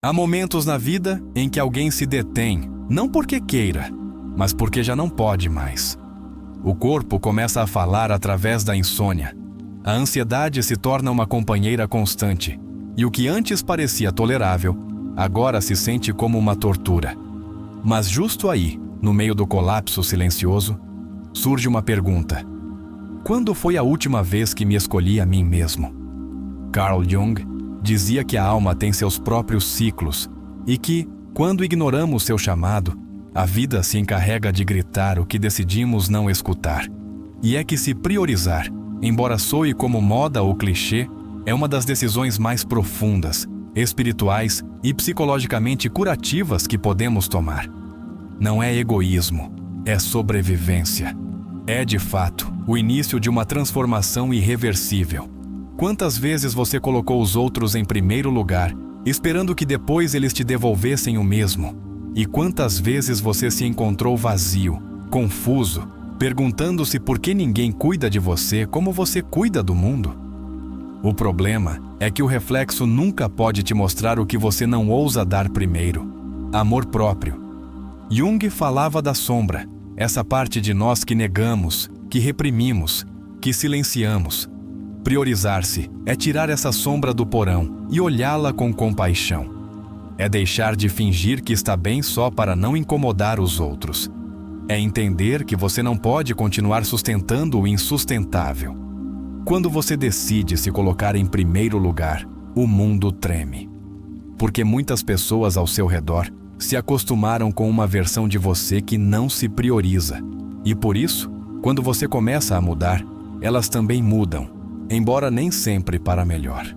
Há momentos na vida em que alguém se detém, não porque queira, mas porque já não pode mais. O corpo começa a falar através da insônia. A ansiedade se torna uma companheira constante, e o que antes parecia tolerável, agora se sente como uma tortura. Mas justo aí, no meio do colapso silencioso, surge uma pergunta: quando foi a última vez que me escolhi a mim mesmo? Carl Jung dizia que a alma tem seus próprios ciclos e que, quando ignoramos seu chamado, a vida se encarrega de gritar o que decidimos não escutar. E é que se priorizar, embora soe como moda ou clichê, é uma das decisões mais profundas, espirituais e psicologicamente curativas que podemos tomar. Não é egoísmo, é sobrevivência. É, de fato, o início de uma transformação irreversível. Quantas vezes você colocou os outros em primeiro lugar, esperando que depois eles te devolvessem o mesmo? E quantas vezes você se encontrou vazio, confuso, perguntando-se por que ninguém cuida de você como você cuida do mundo? O problema é que o reflexo nunca pode te mostrar o que você não ousa dar primeiro: amor próprio. Jung falava da sombra, essa parte de nós que negamos, que reprimimos, que silenciamos. Priorizar-se é tirar essa sombra do porão e olhá-la com compaixão. É deixar de fingir que está bem só para não incomodar os outros. É entender que você não pode continuar sustentando o insustentável. Quando você decide se colocar em primeiro lugar, o mundo treme. Porque muitas pessoas ao seu redor se acostumaram com uma versão de você que não se prioriza. E por isso, quando você começa a mudar, elas também mudam, embora nem sempre para melhor.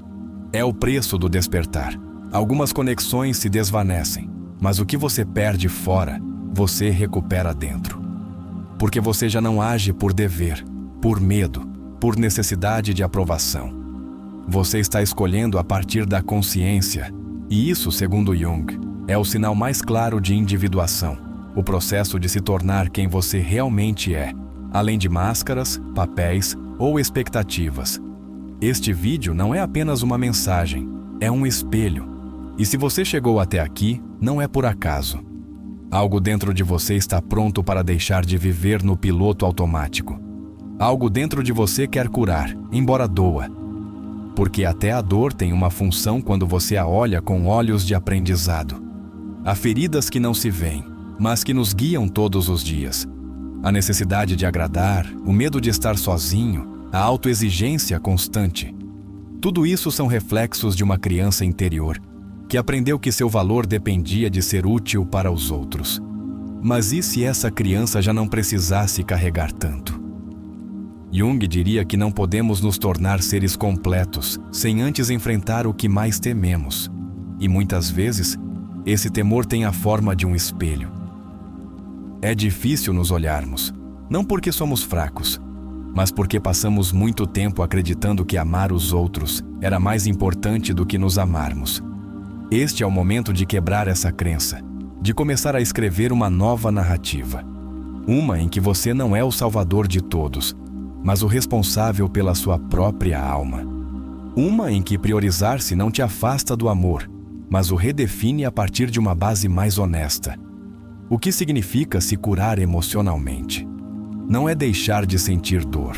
É o preço do despertar. Algumas conexões se desvanecem, mas o que você perde fora, você recupera dentro. Porque você já não age por dever, por medo, por necessidade de aprovação. Você está escolhendo a partir da consciência, e isso, segundo Jung, é o sinal mais claro de individuação, o processo de se tornar quem você realmente é, além de máscaras, papéis ou expectativas. Este vídeo não é apenas uma mensagem, é um espelho. E se você chegou até aqui, não é por acaso. Algo dentro de você está pronto para deixar de viver no piloto automático. Algo dentro de você quer curar, embora doa. Porque até a dor tem uma função quando você a olha com olhos de aprendizado. Há feridas que não se veem, mas que nos guiam todos os dias. A necessidade de agradar, o medo de estar sozinho, a autoexigência constante. Tudo isso são reflexos de uma criança interior, que aprendeu que seu valor dependia de ser útil para os outros. Mas e se essa criança já não precisasse carregar tanto? Jung diria que não podemos nos tornar seres completos sem antes enfrentar o que mais tememos. E muitas vezes, esse temor tem a forma de um espelho. É difícil nos olharmos, não porque somos fracos, mas porque passamos muito tempo acreditando que amar os outros era mais importante do que nos amarmos. Este é o momento de quebrar essa crença, de começar a escrever uma nova narrativa. Uma em que você não é o salvador de todos, mas o responsável pela sua própria alma. Uma em que priorizar-se não te afasta do amor, mas o redefine a partir de uma base mais honesta. O que significa se curar emocionalmente? Não é deixar de sentir dor.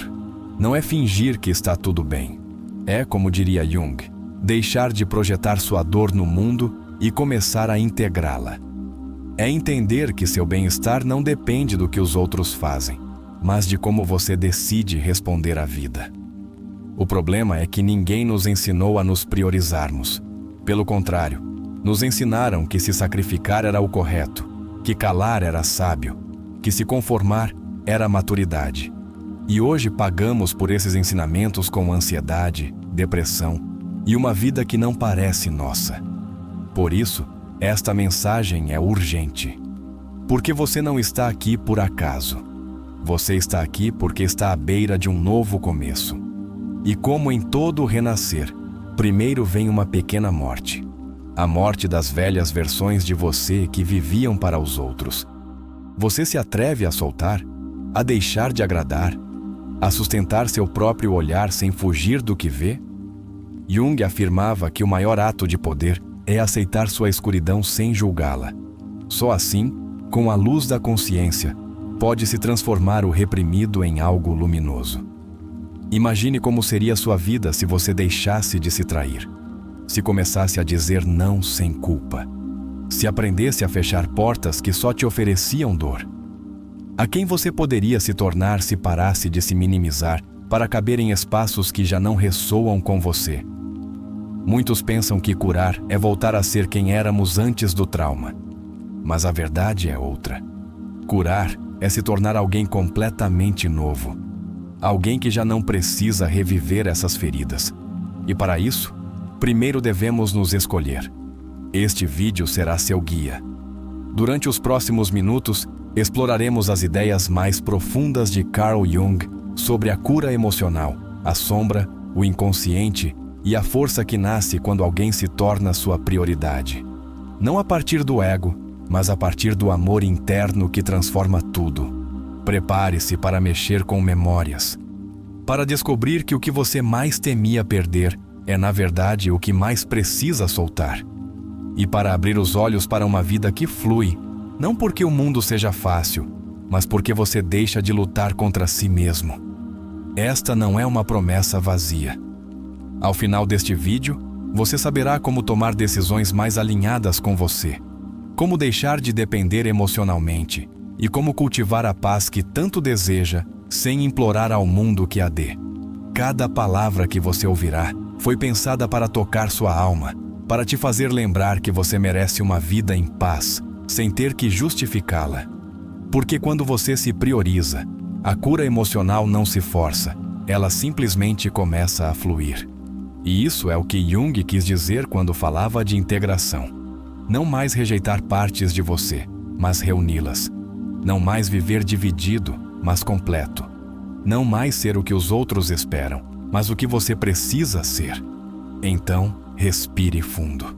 Não é fingir que está tudo bem. É, como diria Jung, deixar de projetar sua dor no mundo e começar a integrá-la. É entender que seu bem-estar não depende do que os outros fazem, mas de como você decide responder à vida. O problema é que ninguém nos ensinou a nos priorizarmos. Pelo contrário, nos ensinaram que se sacrificar era o correto, que calar era sábio, que se conformar era maturidade. E hoje pagamos por esses ensinamentos com ansiedade, depressão e uma vida que não parece nossa. Por isso, esta mensagem é urgente. Porque você não está aqui por acaso. Você está aqui porque está à beira de um novo começo. E como em todo renascer, primeiro vem uma pequena morte. A morte das velhas versões de você que viviam para os outros. Você se atreve a soltar? A deixar de agradar? A sustentar seu próprio olhar sem fugir do que vê? Jung afirmava que o maior ato de poder é aceitar sua escuridão sem julgá-la. Só assim, com a luz da consciência, pode-se transformar o reprimido em algo luminoso. Imagine como seria sua vida se você deixasse de se trair, se começasse a dizer não sem culpa, se aprendesse a fechar portas que só te ofereciam dor. A quem você poderia se tornar se parasse de se minimizar para caber em espaços que já não ressoam com você? Muitos pensam que curar é voltar a ser quem éramos antes do trauma. Mas a verdade é outra. Curar é se tornar alguém completamente novo. Alguém que já não precisa reviver essas feridas. E para isso, primeiro devemos nos escolher. Este vídeo será seu guia. Durante os próximos minutos, exploraremos as ideias mais profundas de Carl Jung sobre a cura emocional, a sombra, o inconsciente e a força que nasce quando alguém se torna sua prioridade. Não a partir do ego, mas a partir do amor interno que transforma tudo. Prepare-se para mexer com memórias, para descobrir que o que você mais temia perder é, na verdade, o que mais precisa soltar. E para abrir os olhos para uma vida que flui, não porque o mundo seja fácil, mas porque você deixa de lutar contra si mesmo. Esta não é uma promessa vazia. Ao final deste vídeo, você saberá como tomar decisões mais alinhadas com você, como deixar de depender emocionalmente e como cultivar a paz que tanto deseja sem implorar ao mundo que a dê. Cada palavra que você ouvirá foi pensada para tocar sua alma, para te fazer lembrar que você merece uma vida em paz, sem ter que justificá-la. Porque quando você se prioriza, a cura emocional não se força, ela simplesmente começa a fluir. E isso é o que Jung quis dizer quando falava de integração. Não mais rejeitar partes de você, mas reuni-las. Não mais viver dividido, mas completo. Não mais ser o que os outros esperam, mas o que você precisa ser. Então, respire fundo.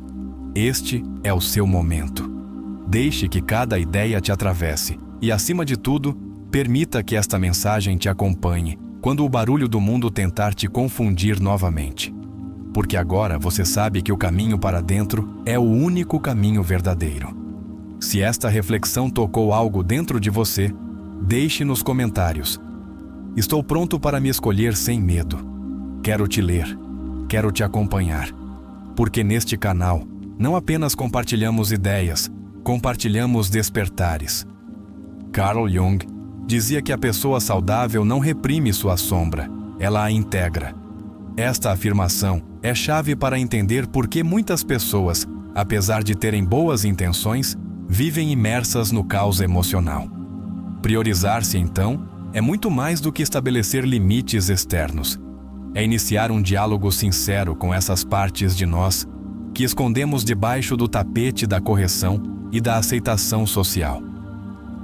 Este é o seu momento. Deixe que cada ideia te atravesse e, acima de tudo, permita que esta mensagem te acompanhe quando o barulho do mundo tentar te confundir novamente. Porque agora você sabe que o caminho para dentro é o único caminho verdadeiro. Se esta reflexão tocou algo dentro de você, deixe nos comentários. Estou pronto para me escolher sem medo. Quero te ler, quero te acompanhar. Porque neste canal, não apenas compartilhamos ideias, compartilhamos despertares. Carl Jung dizia que a pessoa saudável não reprime sua sombra, ela a integra. Esta afirmação é chave para entender por que muitas pessoas, apesar de terem boas intenções, vivem imersas no caos emocional. Priorizar-se, então, é muito mais do que estabelecer limites externos. É iniciar um diálogo sincero com essas partes de nós que escondemos debaixo do tapete da correção e da aceitação social.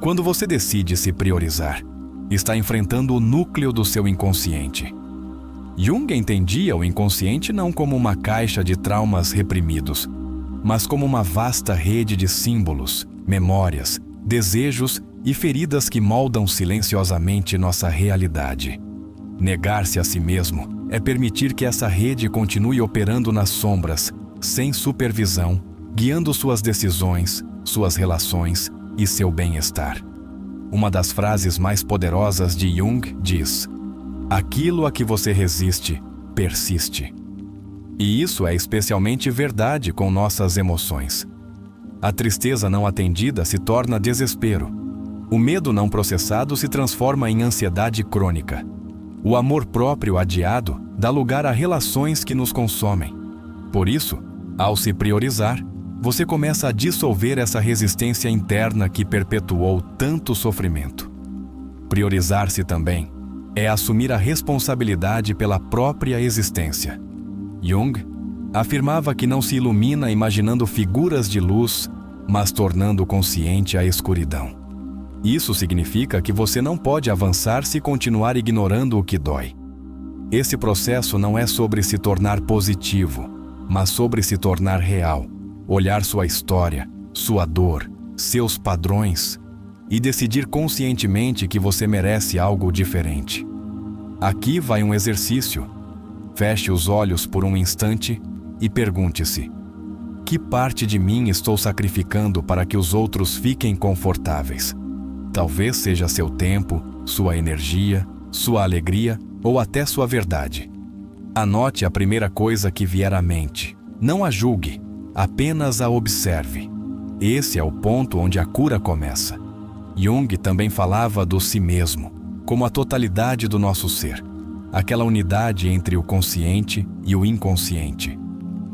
Quando você decide se priorizar, está enfrentando o núcleo do seu inconsciente. Jung entendia o inconsciente não como uma caixa de traumas reprimidos, mas como uma vasta rede de símbolos, memórias, desejos e feridas que moldam silenciosamente nossa realidade. Negar-se a si mesmo é permitir que essa rede continue operando nas sombras, sem supervisão, guiando suas decisões, suas relações e seu bem-estar. Uma das frases mais poderosas de Jung diz: aquilo a que você resiste, persiste. E isso é especialmente verdade com nossas emoções. A tristeza não atendida se torna desespero. O medo não processado se transforma em ansiedade crônica. O amor próprio adiado dá lugar a relações que nos consomem. Por isso, ao se priorizar, você começa a dissolver essa resistência interna que perpetuou tanto sofrimento. Priorizar-se também é assumir a responsabilidade pela própria existência. Jung afirmava que não se ilumina imaginando figuras de luz, mas tornando consciente a escuridão. Isso significa que você não pode avançar se continuar ignorando o que dói. Esse processo não é sobre se tornar positivo, mas sobre se tornar real, olhar sua história, sua dor, seus padrões e decidir conscientemente que você merece algo diferente. Aqui vai um exercício. Feche os olhos por um instante e pergunte-se: que parte de mim estou sacrificando para que os outros fiquem confortáveis? Talvez seja seu tempo, sua energia, sua alegria ou até sua verdade. Anote a primeira coisa que vier à mente. Não a julgue, apenas a observe. Esse é o ponto onde a cura começa. Jung também falava do si mesmo, como a totalidade do nosso ser, aquela unidade entre o consciente e o inconsciente.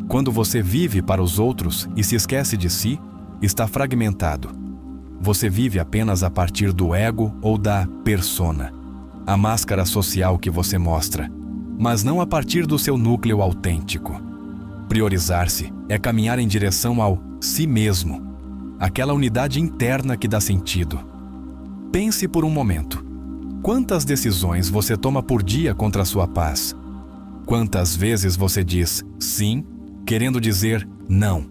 Quando você vive para os outros e se esquece de si, está fragmentado. Você vive apenas a partir do ego ou da persona, a máscara social que você mostra, mas não a partir do seu núcleo autêntico. Priorizar-se é caminhar em direção ao si mesmo, aquela unidade interna que dá sentido. Pense por um momento. Quantas decisões você toma por dia contra a sua paz? Quantas vezes você diz sim, querendo dizer não?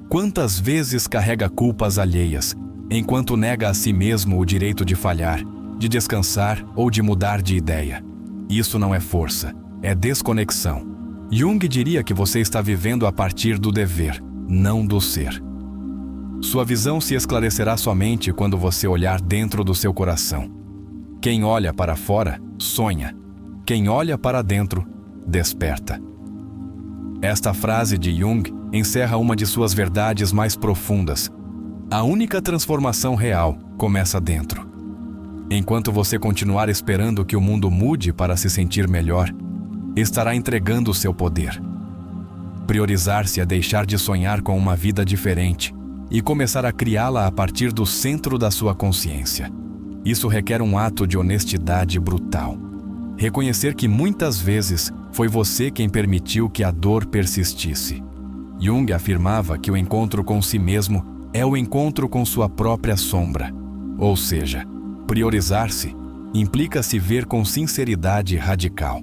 Quantas vezes carrega culpas alheias, enquanto nega a si mesmo o direito de falhar, de descansar ou de mudar de ideia? Isso não é força, é desconexão. Jung diria que você está vivendo a partir do dever, não do ser. Sua visão se esclarecerá somente quando você olhar dentro do seu coração. Quem olha para fora, sonha. Quem olha para dentro, desperta. Esta frase de Jung encerra uma de suas verdades mais profundas. A única transformação real começa dentro. Enquanto você continuar esperando que o mundo mude para se sentir melhor, estará entregando o seu poder. Priorizar-se é deixar de sonhar com uma vida diferente e começar a criá-la a partir do centro da sua consciência. Isso requer um ato de honestidade brutal. Reconhecer que muitas vezes foi você quem permitiu que a dor persistisse. Jung afirmava que o encontro com si mesmo é o encontro com sua própria sombra. Ou seja, priorizar-se implica se ver com sinceridade radical.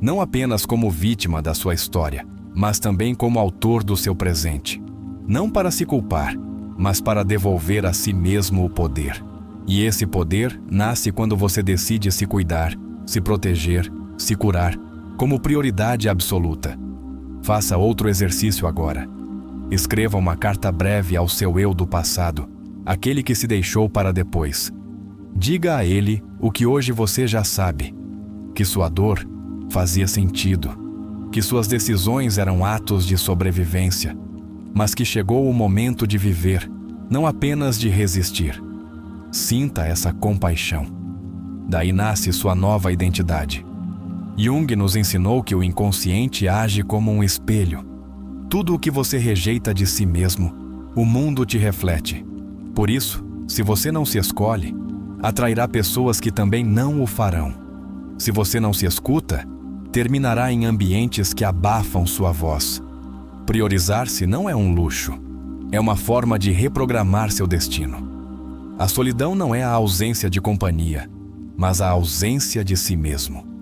Não apenas como vítima da sua história, mas também como autor do seu presente. Não para se culpar, mas para devolver a si mesmo o poder. E esse poder nasce quando você decide se cuidar, se proteger, se curar, como prioridade absoluta. Faça outro exercício agora. Escreva uma carta breve ao seu eu do passado, aquele que se deixou para depois. Diga a ele o que hoje você já sabe, que sua dor fazia sentido, que suas decisões eram atos de sobrevivência, mas que chegou o momento de viver, não apenas de resistir. Sinta essa compaixão. Daí nasce sua nova identidade. Jung nos ensinou que o inconsciente age como um espelho. Tudo o que você rejeita de si mesmo, o mundo te reflete. Por isso, se você não se escolhe, atrairá pessoas que também não o farão. Se você não se escuta, terminará em ambientes que abafam sua voz. Priorizar-se não é um luxo, é uma forma de reprogramar seu destino. A solidão não é a ausência de companhia, mas a ausência de si mesmo.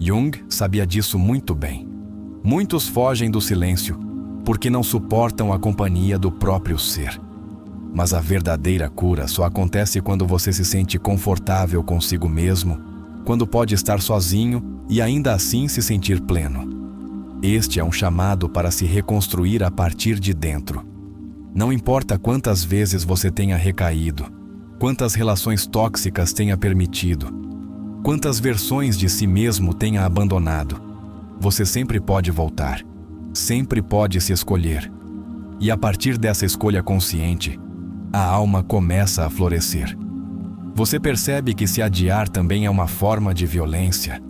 Jung sabia disso muito bem. Muitos fogem do silêncio porque não suportam a companhia do próprio ser. Mas a verdadeira cura só acontece quando você se sente confortável consigo mesmo, quando pode estar sozinho e ainda assim se sentir pleno. Este é um chamado para se reconstruir a partir de dentro. Não importa quantas vezes você tenha recaído, quantas relações tóxicas tenha permitido, quantas versões de si mesmo tenha abandonado, você sempre pode voltar, sempre pode se escolher. E a partir dessa escolha consciente, a alma começa a florescer. Você percebe que se adiar também é uma forma de violência,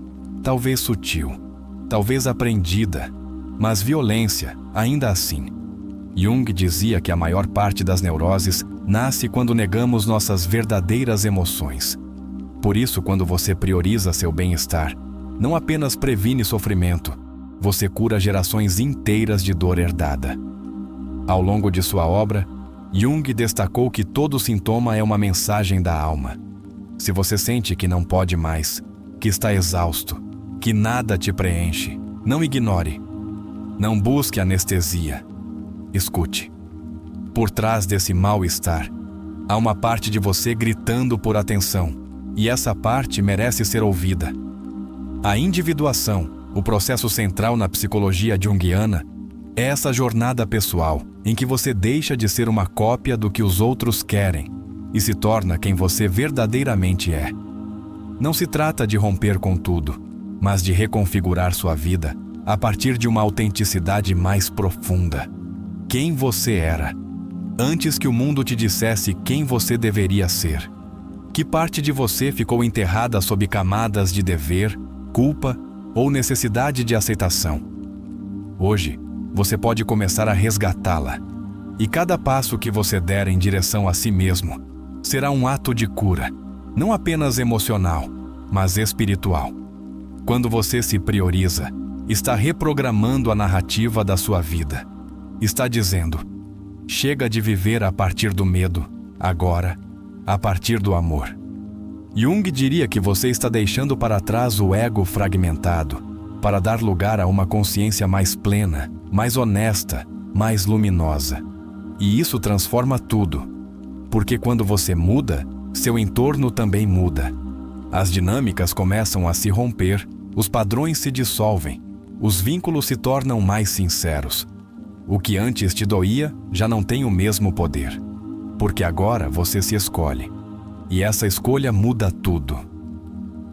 talvez sutil, talvez aprendida, mas violência, ainda assim. Jung dizia que a maior parte das neuroses nasce quando negamos nossas verdadeiras emoções. Por isso, quando você prioriza seu bem-estar, não apenas previne sofrimento, você cura gerações inteiras de dor herdada. Ao longo de sua obra, Jung destacou que todo sintoma é uma mensagem da alma. Se você sente que não pode mais, que está exausto, que nada te preenche, não ignore. Não busque anestesia. Escute. Por trás desse mal-estar, há uma parte de você gritando por atenção, e essa parte merece ser ouvida. A individuação, o processo central na psicologia junguiana, é essa jornada pessoal em que você deixa de ser uma cópia do que os outros querem e se torna quem você verdadeiramente é. Não se trata de romper com tudo, mas de reconfigurar sua vida a partir de uma autenticidade mais profunda. Quem você era, antes que o mundo te dissesse quem você deveria ser. Que parte de você ficou enterrada sob camadas de dever, culpa ou necessidade de aceitação? Hoje, você pode começar a resgatá-la. E cada passo que você der em direção a si mesmo será um ato de cura, não apenas emocional, mas espiritual. Quando você se prioriza, está reprogramando a narrativa da sua vida. Está dizendo: chega de viver a partir do medo, agora, a partir do amor. Jung diria que você está deixando para trás o ego fragmentado para dar lugar a uma consciência mais plena, mais honesta, mais luminosa. E isso transforma tudo, porque quando você muda, seu entorno também muda. As dinâmicas começam a se romper, os padrões se dissolvem, os vínculos se tornam mais sinceros. O que antes te doía já não tem o mesmo poder, porque agora você se escolhe. E essa escolha muda tudo.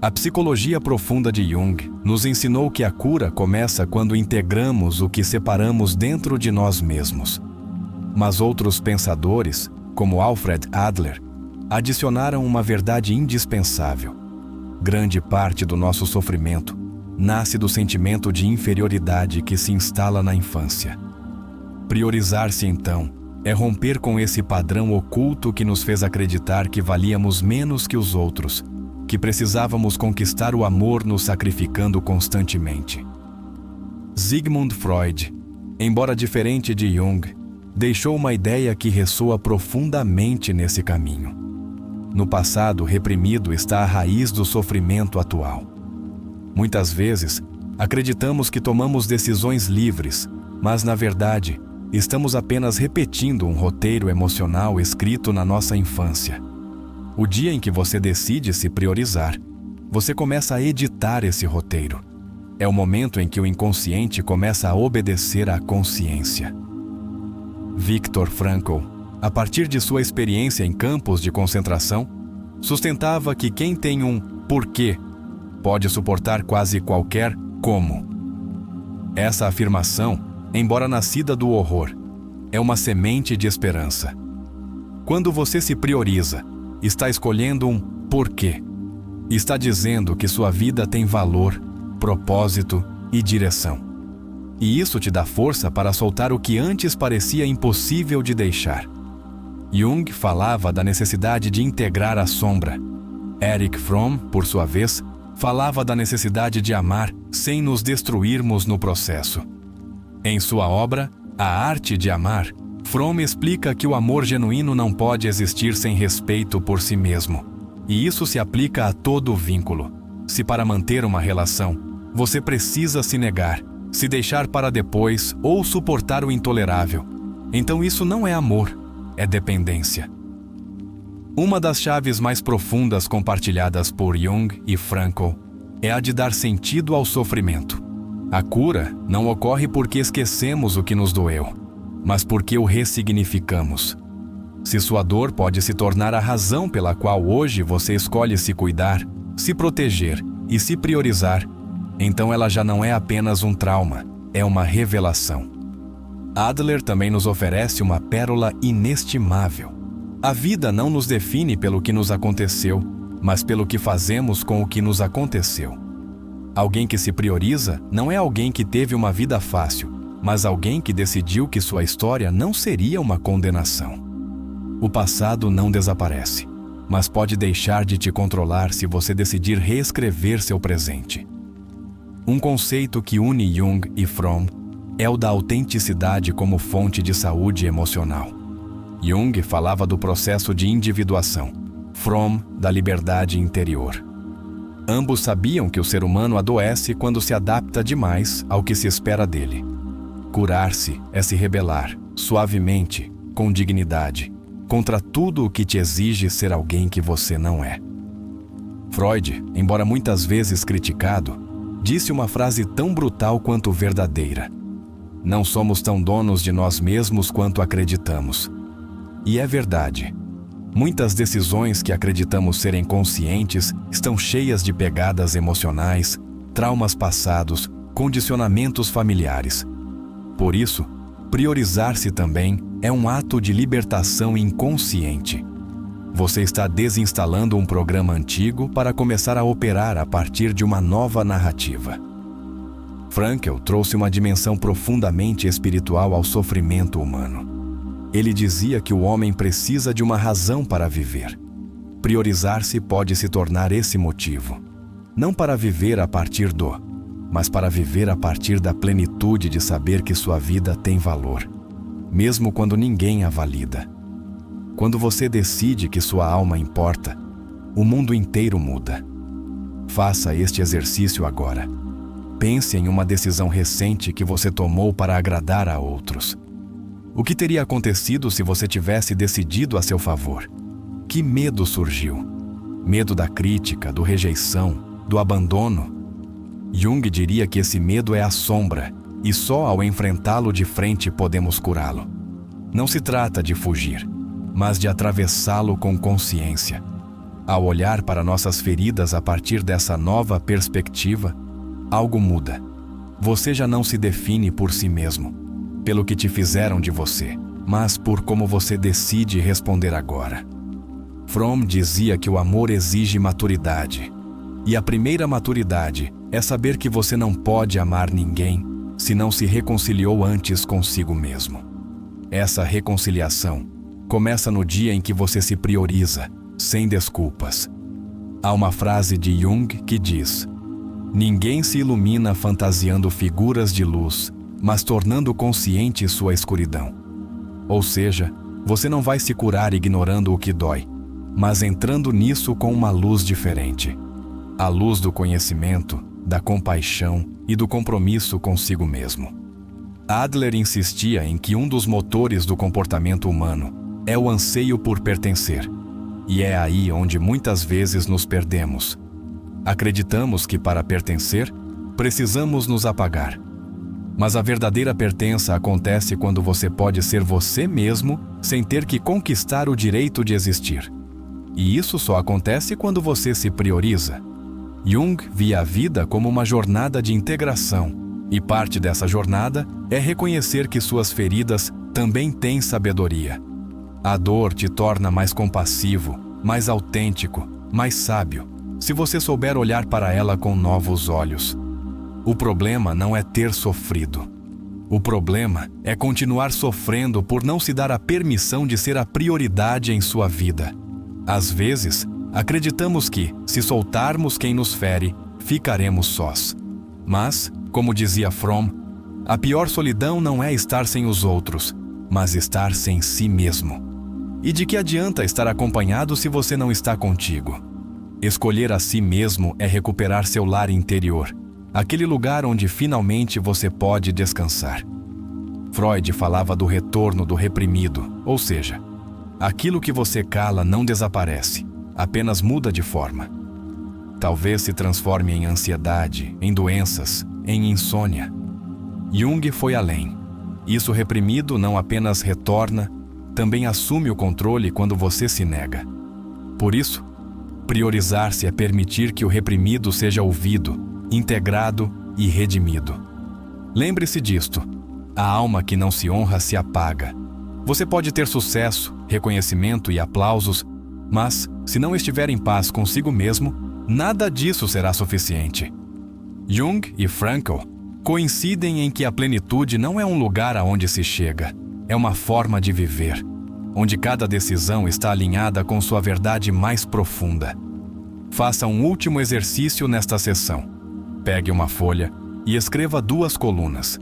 A psicologia profunda de Jung nos ensinou que a cura começa quando integramos o que separamos dentro de nós mesmos. Mas outros pensadores, como Alfred Adler, adicionaram uma verdade indispensável. Grande parte do nosso sofrimento nasce do sentimento de inferioridade que se instala na infância. Priorizar-se, então, é romper com esse padrão oculto que nos fez acreditar que valíamos menos que os outros, que precisávamos conquistar o amor nos sacrificando constantemente. Sigmund Freud, embora diferente de Jung, deixou uma ideia que ressoa profundamente nesse caminho. No passado reprimido está a raiz do sofrimento atual. Muitas vezes, acreditamos que tomamos decisões livres, mas, na verdade, estamos apenas repetindo um roteiro emocional escrito na nossa infância. O dia em que você decide se priorizar, você começa a editar esse roteiro. É o momento em que o inconsciente começa a obedecer à consciência. Viktor Frankl, a partir de sua experiência em campos de concentração, sustentava que quem tem um porquê pode suportar quase qualquer como. Essa afirmação, embora nascida do horror, é uma semente de esperança. Quando você se prioriza, está escolhendo um porquê. Está dizendo que sua vida tem valor, propósito e direção. E isso te dá força para soltar o que antes parecia impossível de deixar. Jung falava da necessidade de integrar a sombra. Erich Fromm, por sua vez, falava da necessidade de amar sem nos destruirmos no processo. Em sua obra, A Arte de Amar, Fromm explica que o amor genuíno não pode existir sem respeito por si mesmo. E isso se aplica a todo vínculo. Se para manter uma relação, você precisa se negar, se deixar para depois ou suportar o intolerável, então isso não é amor, é dependência. Uma das chaves mais profundas compartilhadas por Jung e Frankl é a de dar sentido ao sofrimento. A cura não ocorre porque esquecemos o que nos doeu, mas porque o ressignificamos. Se sua dor pode se tornar a razão pela qual hoje você escolhe se cuidar, se proteger e se priorizar, então ela já não é apenas um trauma, é uma revelação. Adler também nos oferece uma pérola inestimável. A vida não nos define pelo que nos aconteceu, mas pelo que fazemos com o que nos aconteceu. Alguém que se prioriza não é alguém que teve uma vida fácil, mas alguém que decidiu que sua história não seria uma condenação. O passado não desaparece, mas pode deixar de te controlar se você decidir reescrever seu presente. Um conceito que une Jung e Fromm é o da autenticidade como fonte de saúde emocional. Jung falava do processo de individuação, Fromm da liberdade interior. Ambos sabiam que o ser humano adoece quando se adapta demais ao que se espera dele. Curar-se é se rebelar, suavemente, com dignidade, contra tudo o que te exige ser alguém que você não é. Freud, embora muitas vezes criticado, disse uma frase tão brutal quanto verdadeira: Não somos tão donos de nós mesmos quanto acreditamos. E é verdade. Muitas decisões que acreditamos serem conscientes estão cheias de pegadas emocionais, traumas passados, condicionamentos familiares. Por isso, priorizar-se também é um ato de libertação inconsciente. Você está desinstalando um programa antigo para começar a operar a partir de uma nova narrativa. Frankl trouxe uma dimensão profundamente espiritual ao sofrimento humano. Ele dizia que o homem precisa de uma razão para viver. Priorizar-se pode se tornar esse motivo. Não para viver a partir do, mas para viver a partir da plenitude de saber que sua vida tem valor, mesmo quando ninguém a valida. Quando você decide que sua alma importa, o mundo inteiro muda. Faça este exercício agora. Pense em uma decisão recente que você tomou para agradar a outros. O que teria acontecido se você tivesse decidido a seu favor? Que medo surgiu? Medo da crítica, do rejeição, do abandono? Jung diria que esse medo é a sombra, e só ao enfrentá-lo de frente podemos curá-lo. Não se trata de fugir, mas de atravessá-lo com consciência. Ao olhar para nossas feridas a partir dessa nova perspectiva, algo muda. Você já não se define por si mesmo, pelo que te fizeram de você, mas por como você decide responder agora. Fromm dizia que o amor exige maturidade. E a primeira maturidade é saber que você não pode amar ninguém se não se reconciliou antes consigo mesmo. Essa reconciliação começa no dia em que você se prioriza, sem desculpas. Há uma frase de Jung que diz: "Ninguém se ilumina fantasiando figuras de luz, mas tornando consciente sua escuridão." Ou seja, você não vai se curar ignorando o que dói, mas entrando nisso com uma luz diferente. A luz do conhecimento, da compaixão e do compromisso consigo mesmo. Adler insistia em que um dos motores do comportamento humano é o anseio por pertencer. E é aí onde muitas vezes nos perdemos. Acreditamos que para pertencer, precisamos nos apagar. Mas a verdadeira pertença acontece quando você pode ser você mesmo sem ter que conquistar o direito de existir. E isso só acontece quando você se prioriza. Jung via a vida como uma jornada de integração, e parte dessa jornada é reconhecer que suas feridas também têm sabedoria. A dor te torna mais compassivo, mais autêntico, mais sábio, se você souber olhar para ela com novos olhos. O problema não é ter sofrido. O problema é continuar sofrendo por não se dar a permissão de ser a prioridade em sua vida. Às vezes, acreditamos que, se soltarmos quem nos fere, ficaremos sós. Mas, como dizia Fromm, a pior solidão não é estar sem os outros, mas estar sem si mesmo. E de que adianta estar acompanhado se você não está contigo? Escolher a si mesmo é recuperar seu lar interior, aquele lugar onde finalmente você pode descansar. Freud falava do retorno do reprimido, ou seja, aquilo que você cala não desaparece, apenas muda de forma. Talvez se transforme em ansiedade, em doenças, em insônia. Jung foi além. Isso reprimido não apenas retorna, também assume o controle quando você se nega. Por isso, priorizar-se é permitir que o reprimido seja ouvido, integrado e redimido. Lembre-se disto: a alma que não se honra se apaga. Você pode ter sucesso, reconhecimento e aplausos, mas, se não estiver em paz consigo mesmo, nada disso será suficiente. Jung e Frankl coincidem em que a plenitude não é um lugar aonde se chega, é uma forma de viver, onde cada decisão está alinhada com sua verdade mais profunda. Faça um último exercício nesta sessão. Pegue uma folha e escreva 2 colunas.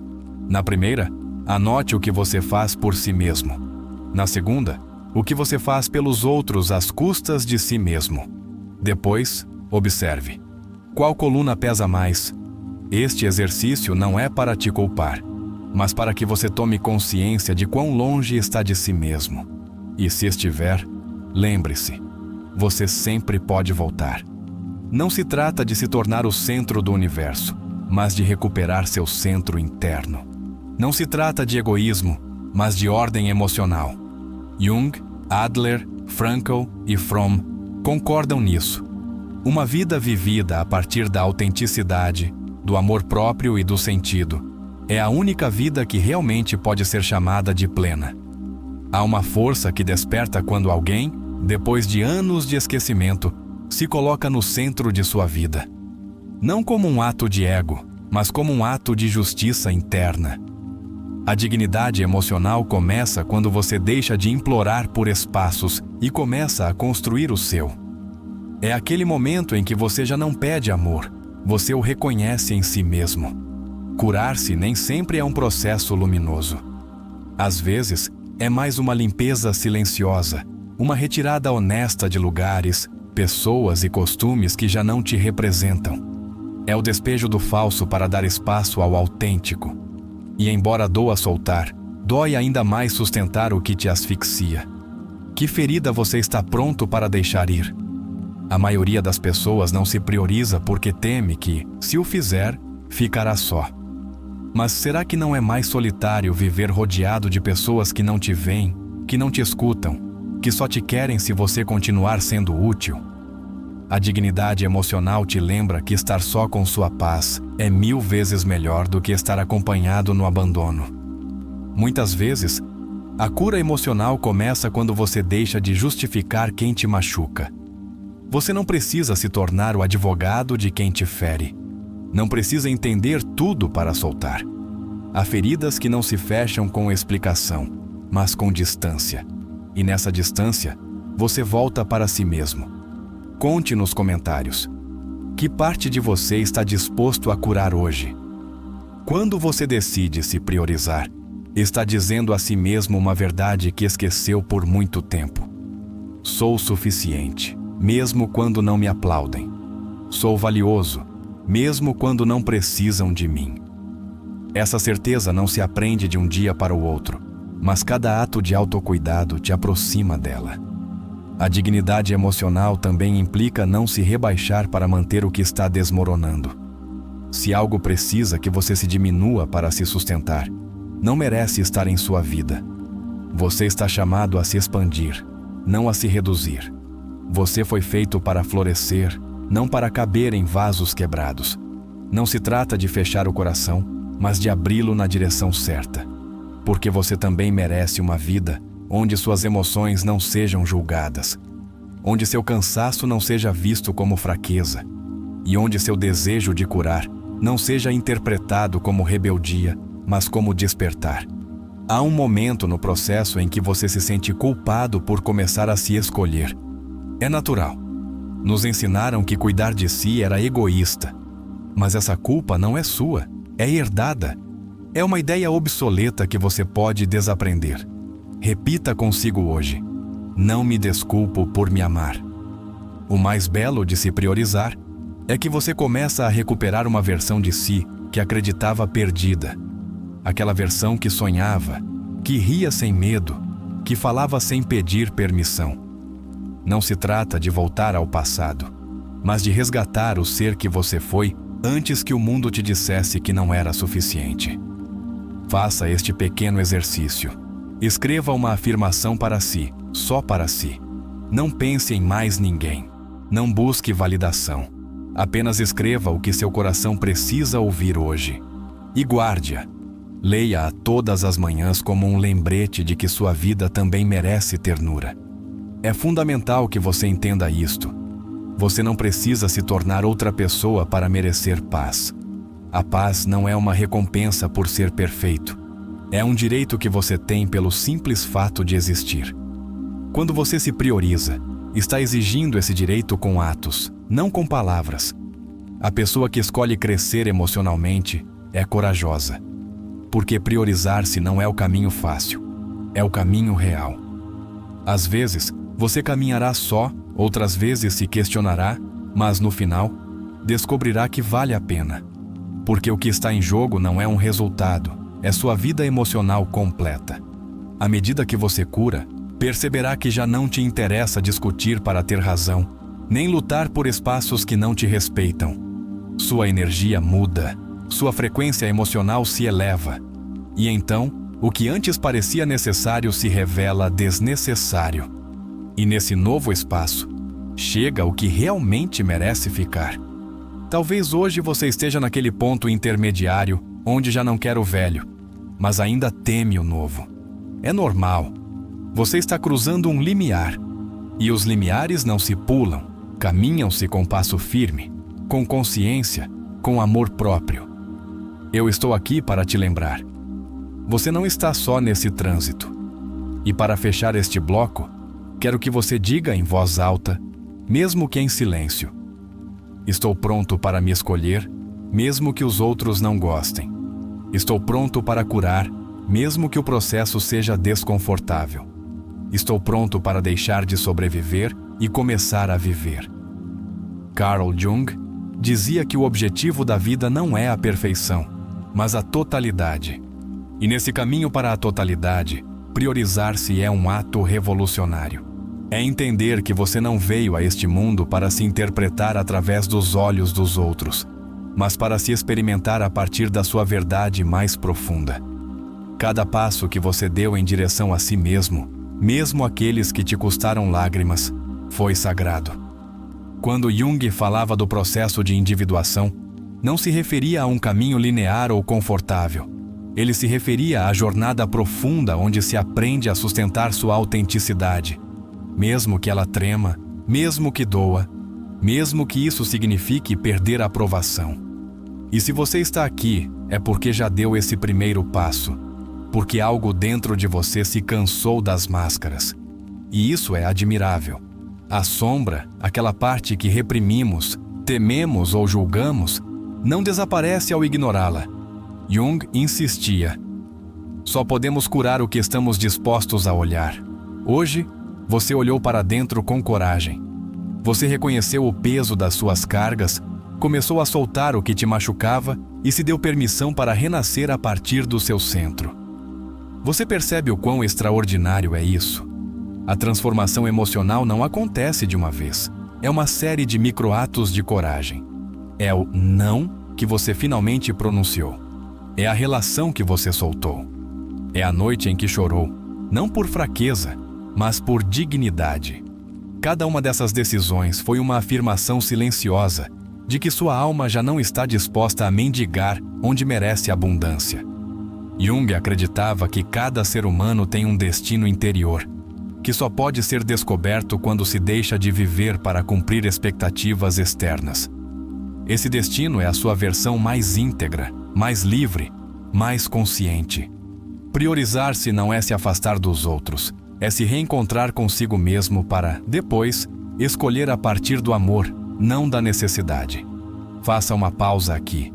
Na primeira, anote o que você faz por si mesmo. Na segunda, o que você faz pelos outros às custas de si mesmo. Depois, observe. Qual coluna pesa mais? Este exercício não é para te culpar, mas para que você tome consciência de quão longe está de si mesmo. E se estiver, lembre-se, você sempre pode voltar. Não se trata de se tornar o centro do universo, mas de recuperar seu centro interno. Não se trata de egoísmo, mas de ordem emocional. Jung, Adler, Frankl e Fromm concordam nisso. Uma vida vivida a partir da autenticidade, do amor próprio e do sentido, é a única vida que realmente pode ser chamada de plena. Há uma força que desperta quando alguém, depois de anos de esquecimento, se coloca no centro de sua vida. Não como um ato de ego, mas como um ato de justiça interna. A dignidade emocional começa quando você deixa de implorar por espaços e começa a construir o seu. É aquele momento em que você já não pede amor, você o reconhece em si mesmo. Curar-se nem sempre é um processo luminoso. Às vezes, é mais uma limpeza silenciosa, uma retirada honesta de lugares, pessoas e costumes que já não te representam. É o despejo do falso para dar espaço ao autêntico. E embora doa soltar, dói ainda mais sustentar o que te asfixia. Que ferida você está pronto para deixar ir? A maioria das pessoas não se prioriza porque teme que, se o fizer, ficará só. Mas será que não é mais solitário viver rodeado de pessoas que não te veem, que não te escutam, que só te querem se você continuar sendo útil? A dignidade emocional te lembra que estar só com sua paz é 1000 vezes melhor do que estar acompanhado no abandono. Muitas vezes, a cura emocional começa quando você deixa de justificar quem te machuca. Você não precisa se tornar o advogado de quem te fere. Não precisa entender tudo para soltar. Há feridas que não se fecham com explicação, mas com distância. E nessa distância, você volta para si mesmo. Conte nos comentários. Que parte de você está disposto a curar hoje? Quando você decide se priorizar, está dizendo a si mesmo uma verdade que esqueceu por muito tempo. Sou suficiente, mesmo quando não me aplaudem. Sou valioso, mesmo quando não precisam de mim. Essa certeza não se aprende de um dia para o outro, mas cada ato de autocuidado te aproxima dela. A dignidade emocional também implica não se rebaixar para manter o que está desmoronando. Se algo precisa que você se diminua para se sustentar, não merece estar em sua vida. Você está chamado a se expandir, não a se reduzir. Você foi feito para florescer, não para caber em vasos quebrados. Não se trata de fechar o coração, mas de abri-lo na direção certa. Porque você também merece uma vida onde suas emoções não sejam julgadas, onde seu cansaço não seja visto como fraqueza, e onde seu desejo de curar não seja interpretado como rebeldia, mas como despertar. Há um momento no processo em que você se sente culpado por começar a se escolher. É natural. Nos ensinaram que cuidar de si era egoísta. Mas essa culpa não é sua, é herdada. É uma ideia obsoleta que você pode desaprender. Repita consigo hoje: não me desculpo por me amar. O mais belo de se priorizar é que você começa a recuperar uma versão de si que acreditava perdida. Aquela versão que sonhava, que ria sem medo, que falava sem pedir permissão. Não se trata de voltar ao passado, mas de resgatar o ser que você foi antes que o mundo te dissesse que não era suficiente. Faça este pequeno exercício. Escreva uma afirmação para si, só para si. Não pense em mais ninguém. Não busque validação. Apenas escreva o que seu coração precisa ouvir hoje. E guarde-a. Leia-a todas as manhãs como um lembrete de que sua vida também merece ternura. É fundamental que você entenda isto. Você não precisa se tornar outra pessoa para merecer paz. A paz não é uma recompensa por ser perfeito. É um direito que você tem pelo simples fato de existir. Quando você se prioriza, está exigindo esse direito com atos, não com palavras. A pessoa que escolhe crescer emocionalmente é corajosa. Porque priorizar-se não é o caminho fácil, é o caminho real. Às vezes, você caminhará só, outras vezes se questionará, mas no final, descobrirá que vale a pena. Porque o que está em jogo não é um resultado, é sua vida emocional completa. À medida que você cura, perceberá que já não te interessa discutir para ter razão, nem lutar por espaços que não te respeitam. Sua energia muda, sua frequência emocional se eleva. E então, o que antes parecia necessário se revela desnecessário. E nesse novo espaço, chega o que realmente merece ficar. Talvez hoje você esteja naquele ponto intermediário onde já não quer o velho, mas ainda teme o novo. É normal. Você está cruzando um limiar. E os limiares não se pulam, caminham-se com passo firme, com consciência, com amor próprio. Eu estou aqui para te lembrar. Você não está só nesse trânsito. E para fechar este bloco, quero que você diga em voz alta, mesmo que em silêncio: estou pronto para me escolher, mesmo que os outros não gostem. Estou pronto para curar, mesmo que o processo seja desconfortável. Estou pronto para deixar de sobreviver e começar a viver. Carl Jung dizia que o objetivo da vida não é a perfeição, mas a totalidade. E nesse caminho para a totalidade, priorizar-se é um ato revolucionário. É entender que você não veio a este mundo para se interpretar através dos olhos dos outros, mas para se experimentar a partir da sua verdade mais profunda. Cada passo que você deu em direção a si mesmo, mesmo aqueles que te custaram lágrimas, foi sagrado. Quando Jung falava do processo de individuação, não se referia a um caminho linear ou confortável. Ele se referia à jornada profunda onde se aprende a sustentar sua autenticidade, mesmo que ela trema, mesmo que doa, mesmo que isso signifique perder a aprovação. E se você está aqui, é porque já deu esse primeiro passo, porque algo dentro de você se cansou das máscaras. E isso é admirável. A sombra, aquela parte que reprimimos, tememos ou julgamos, não desaparece ao ignorá-la. Jung insistia: só podemos curar o que estamos dispostos a olhar. Hoje, você olhou para dentro com coragem. Você reconheceu o peso das suas cargas, começou a soltar o que te machucava e se deu permissão para renascer a partir do seu centro. Você percebe o quão extraordinário é isso? A transformação emocional não acontece de uma vez. É uma série de microatos de coragem. É o não que você finalmente pronunciou. É a relação que você soltou. É a noite em que chorou, não por fraqueza, mas por dignidade. Cada uma dessas decisões foi uma afirmação silenciosa de que sua alma já não está disposta a mendigar onde merece abundância. Jung acreditava que cada ser humano tem um destino interior, que só pode ser descoberto quando se deixa de viver para cumprir expectativas externas. Esse destino é a sua versão mais íntegra, mais livre, mais consciente. Priorizar-se não é se afastar dos outros, é se reencontrar consigo mesmo para, depois, escolher a partir do amor, não da necessidade. Faça uma pausa aqui.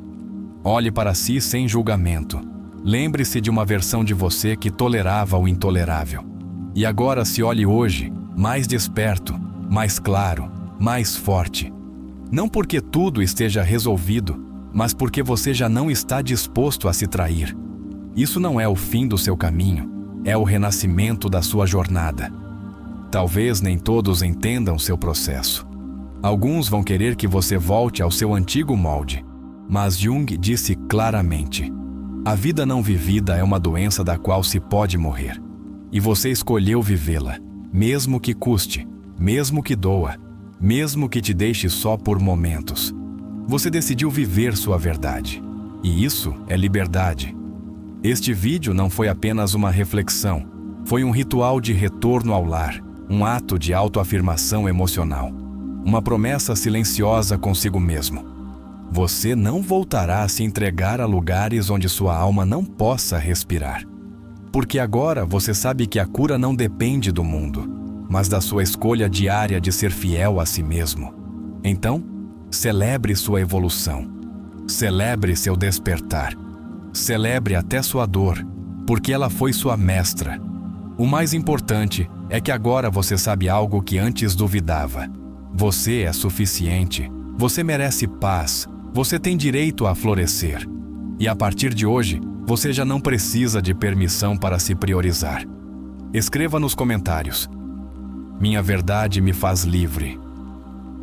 Olhe para si sem julgamento. Lembre-se de uma versão de você que tolerava o intolerável. E agora se olhe hoje, mais desperto, mais claro, mais forte. Não porque tudo esteja resolvido, mas porque você já não está disposto a se trair. Isso não é o fim do seu caminho, é o renascimento da sua jornada. Talvez nem todos entendam seu processo. Alguns vão querer que você volte ao seu antigo molde, mas Jung disse claramente: a vida não vivida é uma doença da qual se pode morrer. E você escolheu vivê-la, mesmo que custe, mesmo que doa, mesmo que te deixe só por momentos. Você decidiu viver sua verdade. E isso é liberdade. Este vídeo não foi apenas uma reflexão, foi um ritual de retorno ao lar, um ato de autoafirmação emocional, uma promessa silenciosa consigo mesmo. Você não voltará a se entregar a lugares onde sua alma não possa respirar. Porque agora você sabe que a cura não depende do mundo, mas da sua escolha diária de ser fiel a si mesmo. Então, celebre sua evolução. Celebre seu despertar. Celebre até sua dor, porque ela foi sua mestra. O mais importante é que agora você sabe algo que antes duvidava. Você é suficiente. Você merece paz. Você tem direito a florescer. E a partir de hoje, você já não precisa de permissão para se priorizar. Escreva nos comentários: minha verdade me faz livre.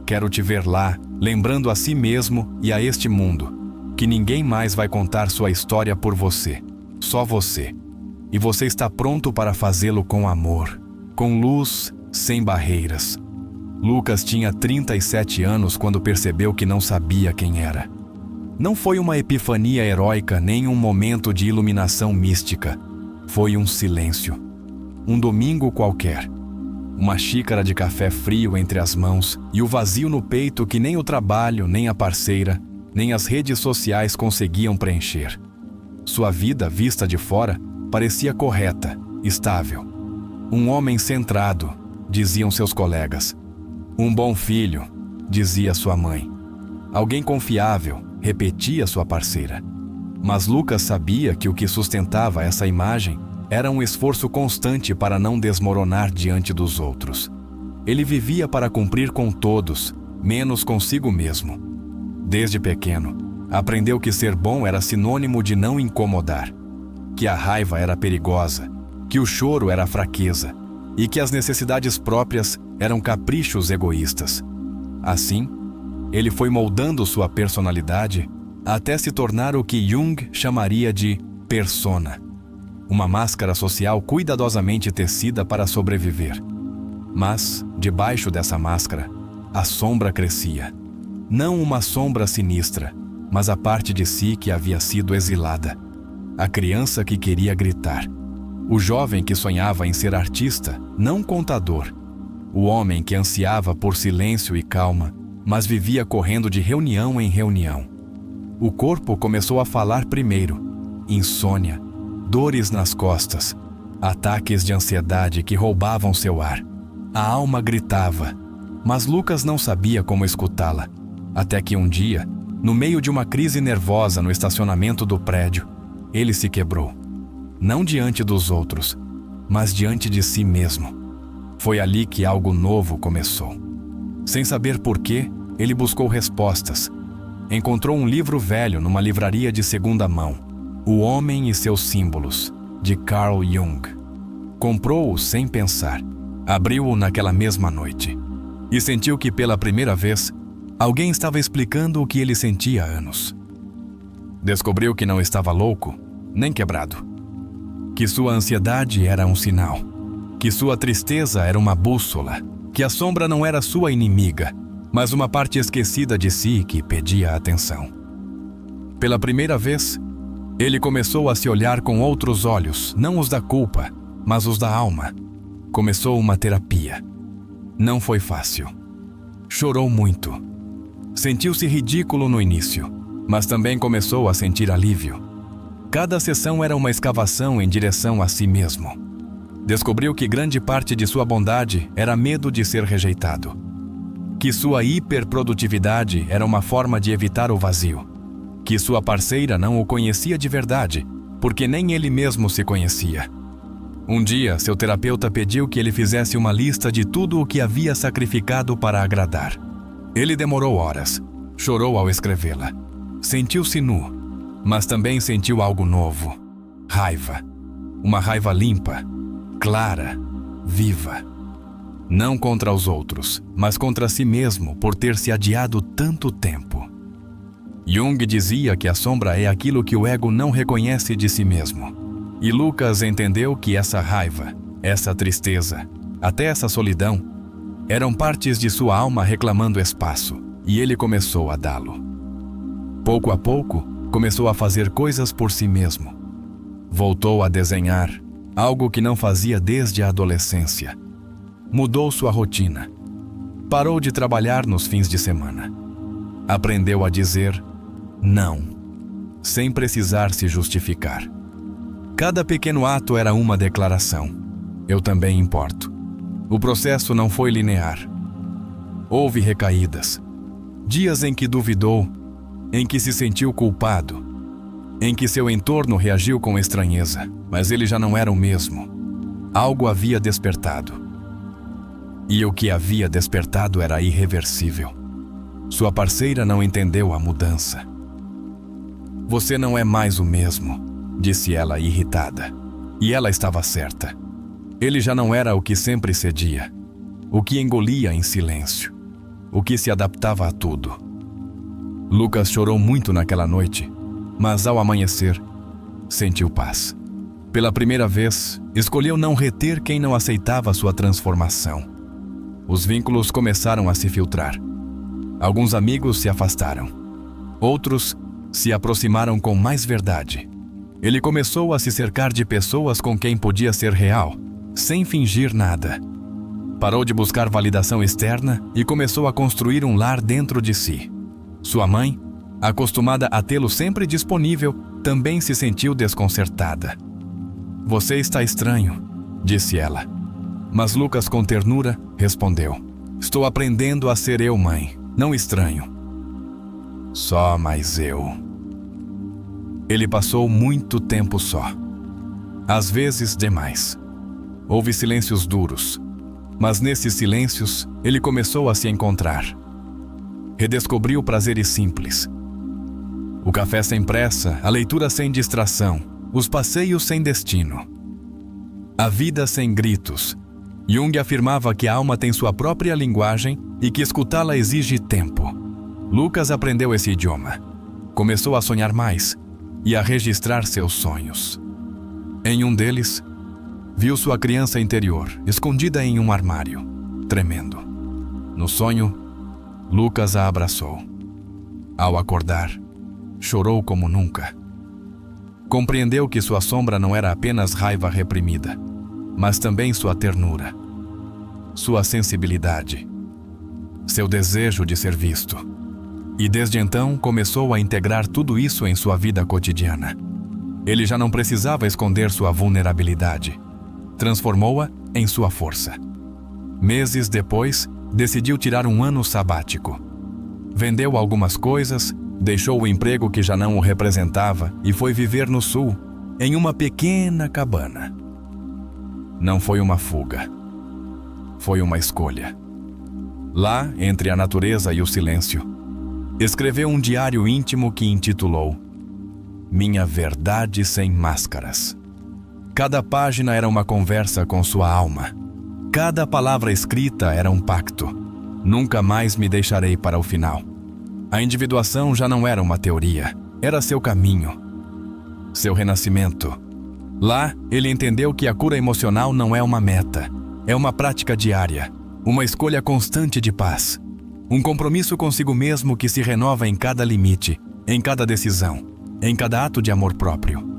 Quero te ver lá, lembrando a si mesmo e a este mundo que ninguém mais vai contar sua história por você. Só você. E você está pronto para fazê-lo com amor, com luz, sem barreiras. Lucas tinha 37 anos quando percebeu que não sabia quem era. Não foi uma epifania heróica nem um momento de iluminação mística. Foi um silêncio. Um domingo qualquer. Uma xícara de café frio entre as mãos e o vazio no peito que nem o trabalho, nem a parceira, nem as redes sociais conseguiam preencher. Sua vida, vista de fora, parecia correta, estável. Um homem centrado, diziam seus colegas. Um bom filho, dizia sua mãe. Alguém confiável, repetia sua parceira. Mas Lucas sabia que o que sustentava essa imagem era um esforço constante para não desmoronar diante dos outros. Ele vivia para cumprir com todos, menos consigo mesmo. Desde pequeno, aprendeu que ser bom era sinônimo de não incomodar, que a raiva era perigosa, que o choro era fraqueza e que as necessidades próprias eram caprichos egoístas. Assim, ele foi moldando sua personalidade até se tornar o que Jung chamaria de persona, uma máscara social cuidadosamente tecida para sobreviver. Mas, debaixo dessa máscara, a sombra crescia. Não uma sombra sinistra, mas a parte de si que havia sido exilada. A criança que queria gritar. O jovem que sonhava em ser artista, não contador. O homem que ansiava por silêncio e calma, mas vivia correndo de reunião em reunião. O corpo começou a falar primeiro. Insônia, dores nas costas, ataques de ansiedade que roubavam seu ar. A alma gritava, mas Lucas não sabia como escutá-la. Até que um dia, no meio de uma crise nervosa no estacionamento do prédio, ele se quebrou. Não diante dos outros, mas diante de si mesmo. Foi ali que algo novo começou. Sem saber porquê, ele buscou respostas. Encontrou um livro velho numa livraria de segunda mão, O Homem e Seus Símbolos, de Carl Jung. Comprou-o sem pensar. Abriu-o naquela mesma noite. E sentiu que pela primeira vez, alguém estava explicando o que ele sentia há anos. Descobriu que não estava louco, nem quebrado. Que sua ansiedade era um sinal. Que sua tristeza era uma bússola. Que a sombra não era sua inimiga, mas uma parte esquecida de si que pedia atenção. Pela primeira vez, ele começou a se olhar com outros olhos, não os da culpa, mas os da alma. Começou uma terapia. Não foi fácil. Chorou muito. Sentiu-se ridículo no início, mas também começou a sentir alívio. Cada sessão era uma escavação em direção a si mesmo. Descobriu que grande parte de sua bondade era medo de ser rejeitado. Que sua hiperprodutividade era uma forma de evitar o vazio. Que sua parceira não o conhecia de verdade, porque nem ele mesmo se conhecia. Um dia, seu terapeuta pediu que ele fizesse uma lista de tudo o que havia sacrificado para agradar. Ele demorou horas, chorou ao escrevê-la. Sentiu-se nu, mas também sentiu algo novo. Raiva. Uma raiva limpa, clara, viva. Não contra os outros, mas contra si mesmo por ter se adiado tanto tempo. Jung dizia que a sombra é aquilo que o ego não reconhece de si mesmo. E Lucas entendeu que essa raiva, essa tristeza, até essa solidão, eram partes de sua alma reclamando espaço, e ele começou a dá-lo. Pouco a pouco, começou a fazer coisas por si mesmo. Voltou a desenhar, algo que não fazia desde a adolescência. Mudou sua rotina. Parou de trabalhar nos fins de semana. Aprendeu a dizer não, sem precisar se justificar. Cada pequeno ato era uma declaração. Eu também importo. O processo não foi linear. Houve recaídas. Dias em que duvidou, em que se sentiu culpado, em que seu entorno reagiu com estranheza, mas ele já não era o mesmo. Algo havia despertado. E o que havia despertado era irreversível. Sua parceira não entendeu a mudança. Você não é mais o mesmo, disse ela irritada. E ela estava certa. Ele já não era o que sempre cedia, o que engolia em silêncio, o que se adaptava a tudo. Lucas chorou muito naquela noite, mas ao amanhecer, sentiu paz. Pela primeira vez, escolheu não reter quem não aceitava sua transformação. Os vínculos começaram a se filtrar. Alguns amigos se afastaram. Outros se aproximaram com mais verdade. Ele começou a se cercar de pessoas com quem podia ser real, sem fingir nada. Parou de buscar validação externa e começou a construir um lar dentro de si. Sua mãe, acostumada a tê-lo sempre disponível, também se sentiu desconcertada. "Você está estranho", disse ela. Mas Lucas, com ternura, respondeu: "Estou aprendendo a ser eu, mãe, não estranho. Só mais eu." Ele passou muito tempo só. Às vezes, demais. Houve silêncios duros, mas nesses silêncios, ele começou a se encontrar. Redescobriu prazeres simples. O café sem pressa, a leitura sem distração, os passeios sem destino. A vida sem gritos. Jung afirmava que a alma tem sua própria linguagem e que escutá-la exige tempo. Lucas aprendeu esse idioma. Começou a sonhar mais e a registrar seus sonhos. Em um deles, viu sua criança interior, escondida em um armário, tremendo. No sonho, Lucas a abraçou. Ao acordar, chorou como nunca. Compreendeu que sua sombra não era apenas raiva reprimida, mas também sua ternura, sua sensibilidade, seu desejo de ser visto. E desde então começou a integrar tudo isso em sua vida cotidiana. Ele já não precisava esconder sua vulnerabilidade. Transformou-a em sua força. Meses depois, decidiu tirar um ano sabático. Vendeu algumas coisas, deixou o emprego que já não o representava e foi viver no sul, em uma pequena cabana. Não foi uma fuga. Foi uma escolha. Lá, entre a natureza e o silêncio, escreveu um diário íntimo que intitulou Minha Verdade Sem Máscaras. Cada página era uma conversa com sua alma. Cada palavra escrita era um pacto. Nunca mais me deixarei para o final. A individuação já não era uma teoria, era seu caminho, seu renascimento. Lá, ele entendeu que a cura emocional não é uma meta, é uma prática diária, uma escolha constante de paz. Um compromisso consigo mesmo que se renova em cada limite, em cada decisão, em cada ato de amor próprio.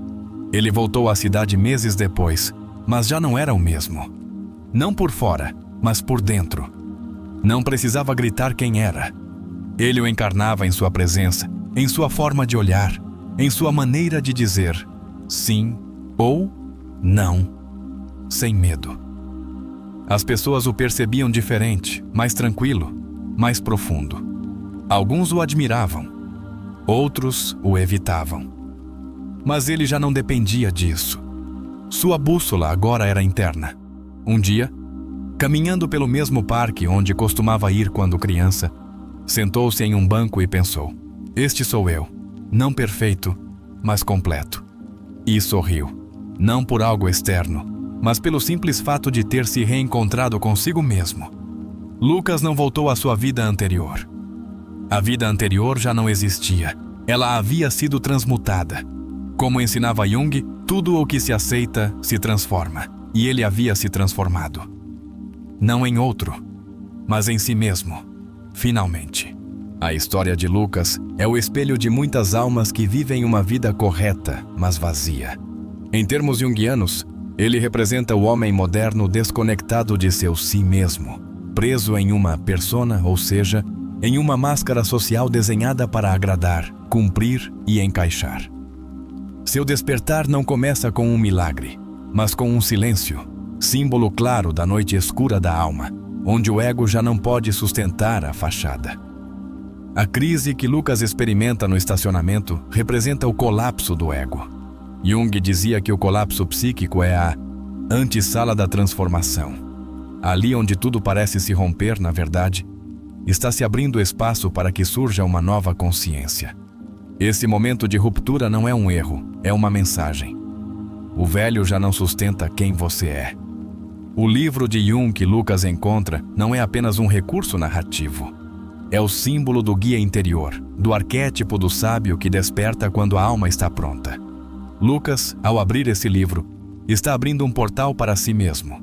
Ele voltou à cidade meses depois, mas já não era o mesmo. Não por fora, mas por dentro. Não precisava gritar quem era. Ele o encarnava em sua presença, em sua forma de olhar, em sua maneira de dizer sim ou não, sem medo. As pessoas o percebiam diferente, mais tranquilo, mais profundo. Alguns o admiravam, outros o evitavam. Mas ele já não dependia disso. Sua bússola agora era interna. Um dia, caminhando pelo mesmo parque onde costumava ir quando criança, sentou-se em um banco e pensou: este sou eu, não perfeito, mas completo. E sorriu, não por algo externo, mas pelo simples fato de ter se reencontrado consigo mesmo. Lucas não voltou à sua vida anterior. A vida anterior já não existia. Ela havia sido transmutada. Como ensinava Jung, tudo o que se aceita se transforma. E ele havia se transformado. Não em outro, mas em si mesmo, finalmente. A história de Lucas é o espelho de muitas almas que vivem uma vida correta, mas vazia. Em termos junguianos, ele representa o homem moderno desconectado de seu si mesmo, preso em uma persona, ou seja, em uma máscara social desenhada para agradar, cumprir e encaixar. Seu despertar não começa com um milagre, mas com um silêncio, símbolo claro da noite escura da alma, onde o ego já não pode sustentar a fachada. A crise que Lucas experimenta no estacionamento representa o colapso do ego. Jung dizia que o colapso psíquico é a antessala da transformação. Ali onde tudo parece se romper, na verdade, está se abrindo espaço para que surja uma nova consciência. Esse momento de ruptura não é um erro, é uma mensagem. O velho já não sustenta quem você é. O livro de Jung que Lucas encontra não é apenas um recurso narrativo. É o símbolo do guia interior, do arquétipo do sábio que desperta quando a alma está pronta. Lucas, ao abrir esse livro, está abrindo um portal para si mesmo.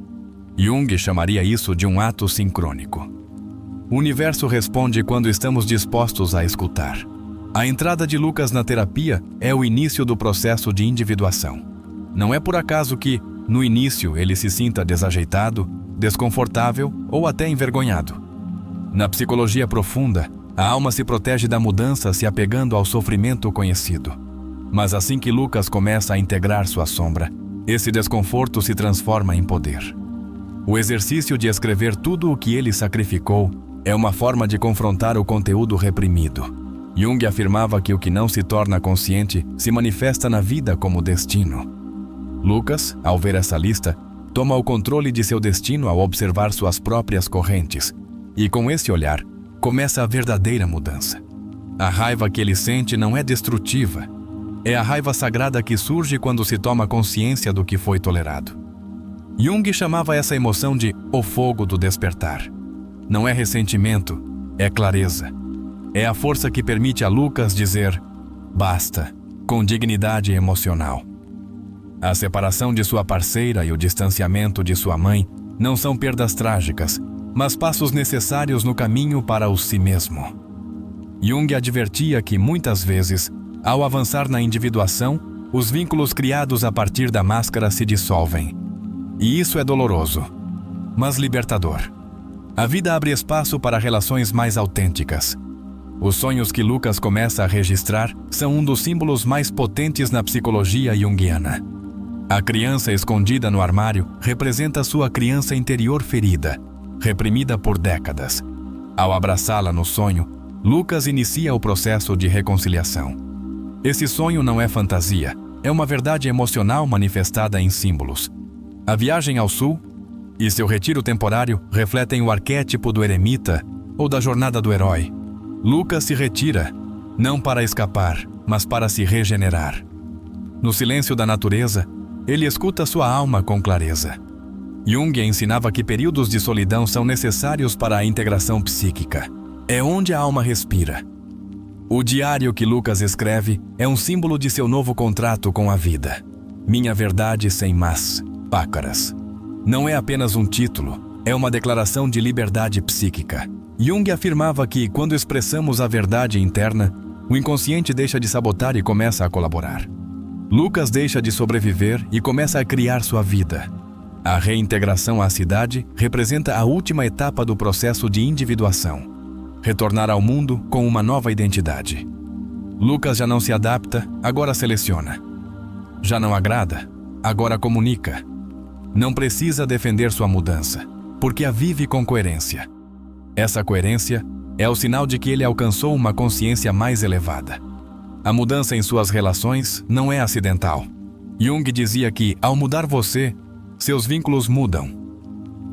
Jung chamaria isso de um ato sincrônico. O universo responde quando estamos dispostos a escutar. A entrada de Lucas na terapia é o início do processo de individuação. Não é por acaso que, no início, ele se sinta desajeitado, desconfortável ou até envergonhado. Na psicologia profunda, a alma se protege da mudança se apegando ao sofrimento conhecido. Mas assim que Lucas começa a integrar sua sombra, esse desconforto se transforma em poder. O exercício de escrever tudo o que ele sacrificou é uma forma de confrontar o conteúdo reprimido. Jung afirmava que o que não se torna consciente se manifesta na vida como destino. Lucas, ao ver essa lista, toma o controle de seu destino ao observar suas próprias correntes, e com esse olhar, começa a verdadeira mudança. A raiva que ele sente não é destrutiva, é a raiva sagrada que surge quando se toma consciência do que foi tolerado. Jung chamava essa emoção de o fogo do despertar. Não é ressentimento, é clareza. É a força que permite a Lucas dizer basta, com dignidade emocional. A separação de sua parceira e o distanciamento de sua mãe não são perdas trágicas, mas passos necessários no caminho para o si mesmo. Jung advertia que, muitas vezes, ao avançar na individuação, os vínculos criados a partir da máscara se dissolvem. E isso é doloroso, mas libertador. A vida abre espaço para relações mais autênticas. Os sonhos que Lucas começa a registrar são um dos símbolos mais potentes na psicologia junguiana. A criança escondida no armário representa sua criança interior ferida, reprimida por décadas. Ao abraçá-la no sonho, Lucas inicia o processo de reconciliação. Esse sonho não é fantasia, é uma verdade emocional manifestada em símbolos. A viagem ao sul e seu retiro temporário refletem o arquétipo do eremita ou da jornada do herói. Lucas se retira, não para escapar, mas para se regenerar. No silêncio da natureza, ele escuta sua alma com clareza. Jung ensinava que períodos de solidão são necessários para a integração psíquica. É onde a alma respira. O diário que Lucas escreve é um símbolo de seu novo contrato com a vida. Minha verdade sem más, pácaras. Não é apenas um título, é uma declaração de liberdade psíquica. Jung afirmava que, quando expressamos a verdade interna, o inconsciente deixa de sabotar e começa a colaborar. Lucas deixa de sobreviver e começa a criar sua vida. A reintegração à cidade representa a última etapa do processo de individuação. Retornar ao mundo com uma nova identidade. Lucas já não se adapta, agora seleciona. Já não agrada, agora comunica. Não precisa defender sua mudança, porque a vive com coerência. Essa coerência é o sinal de que ele alcançou uma consciência mais elevada. A mudança em suas relações não é acidental. Jung dizia que, ao mudar você, seus vínculos mudam.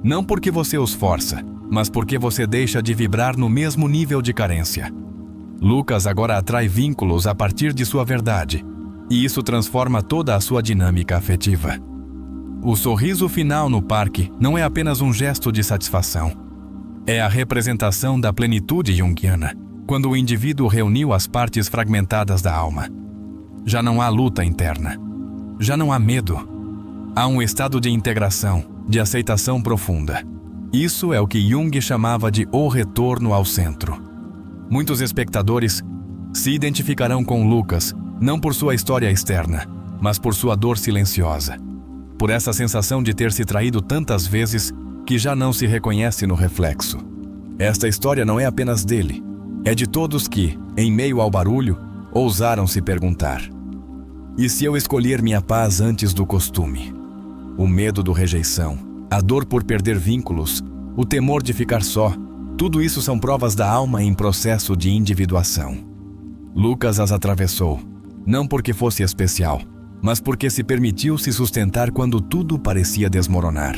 Não porque você os força, mas porque você deixa de vibrar no mesmo nível de carência. Lucas agora atrai vínculos a partir de sua verdade, e isso transforma toda a sua dinâmica afetiva. O sorriso final no parque não é apenas um gesto de satisfação. É a representação da plenitude junguiana, quando o indivíduo reuniu as partes fragmentadas da alma. Já não há luta interna. Já não há medo. Há um estado de integração, de aceitação profunda. Isso é o que Jung chamava de o retorno ao centro. Muitos espectadores se identificarão com Lucas, não por sua história externa, mas por sua dor silenciosa. Por essa sensação de ter se traído tantas vezes que já não se reconhece no reflexo. Esta história não é apenas dele, é de todos que, em meio ao barulho, ousaram se perguntar: e se eu escolher minha paz antes do costume? O medo do rejeição, a dor por perder vínculos, o temor de ficar só, tudo isso são provas da alma em processo de individuação. Lucas as atravessou, não porque fosse especial, mas porque se permitiu se sustentar quando tudo parecia desmoronar.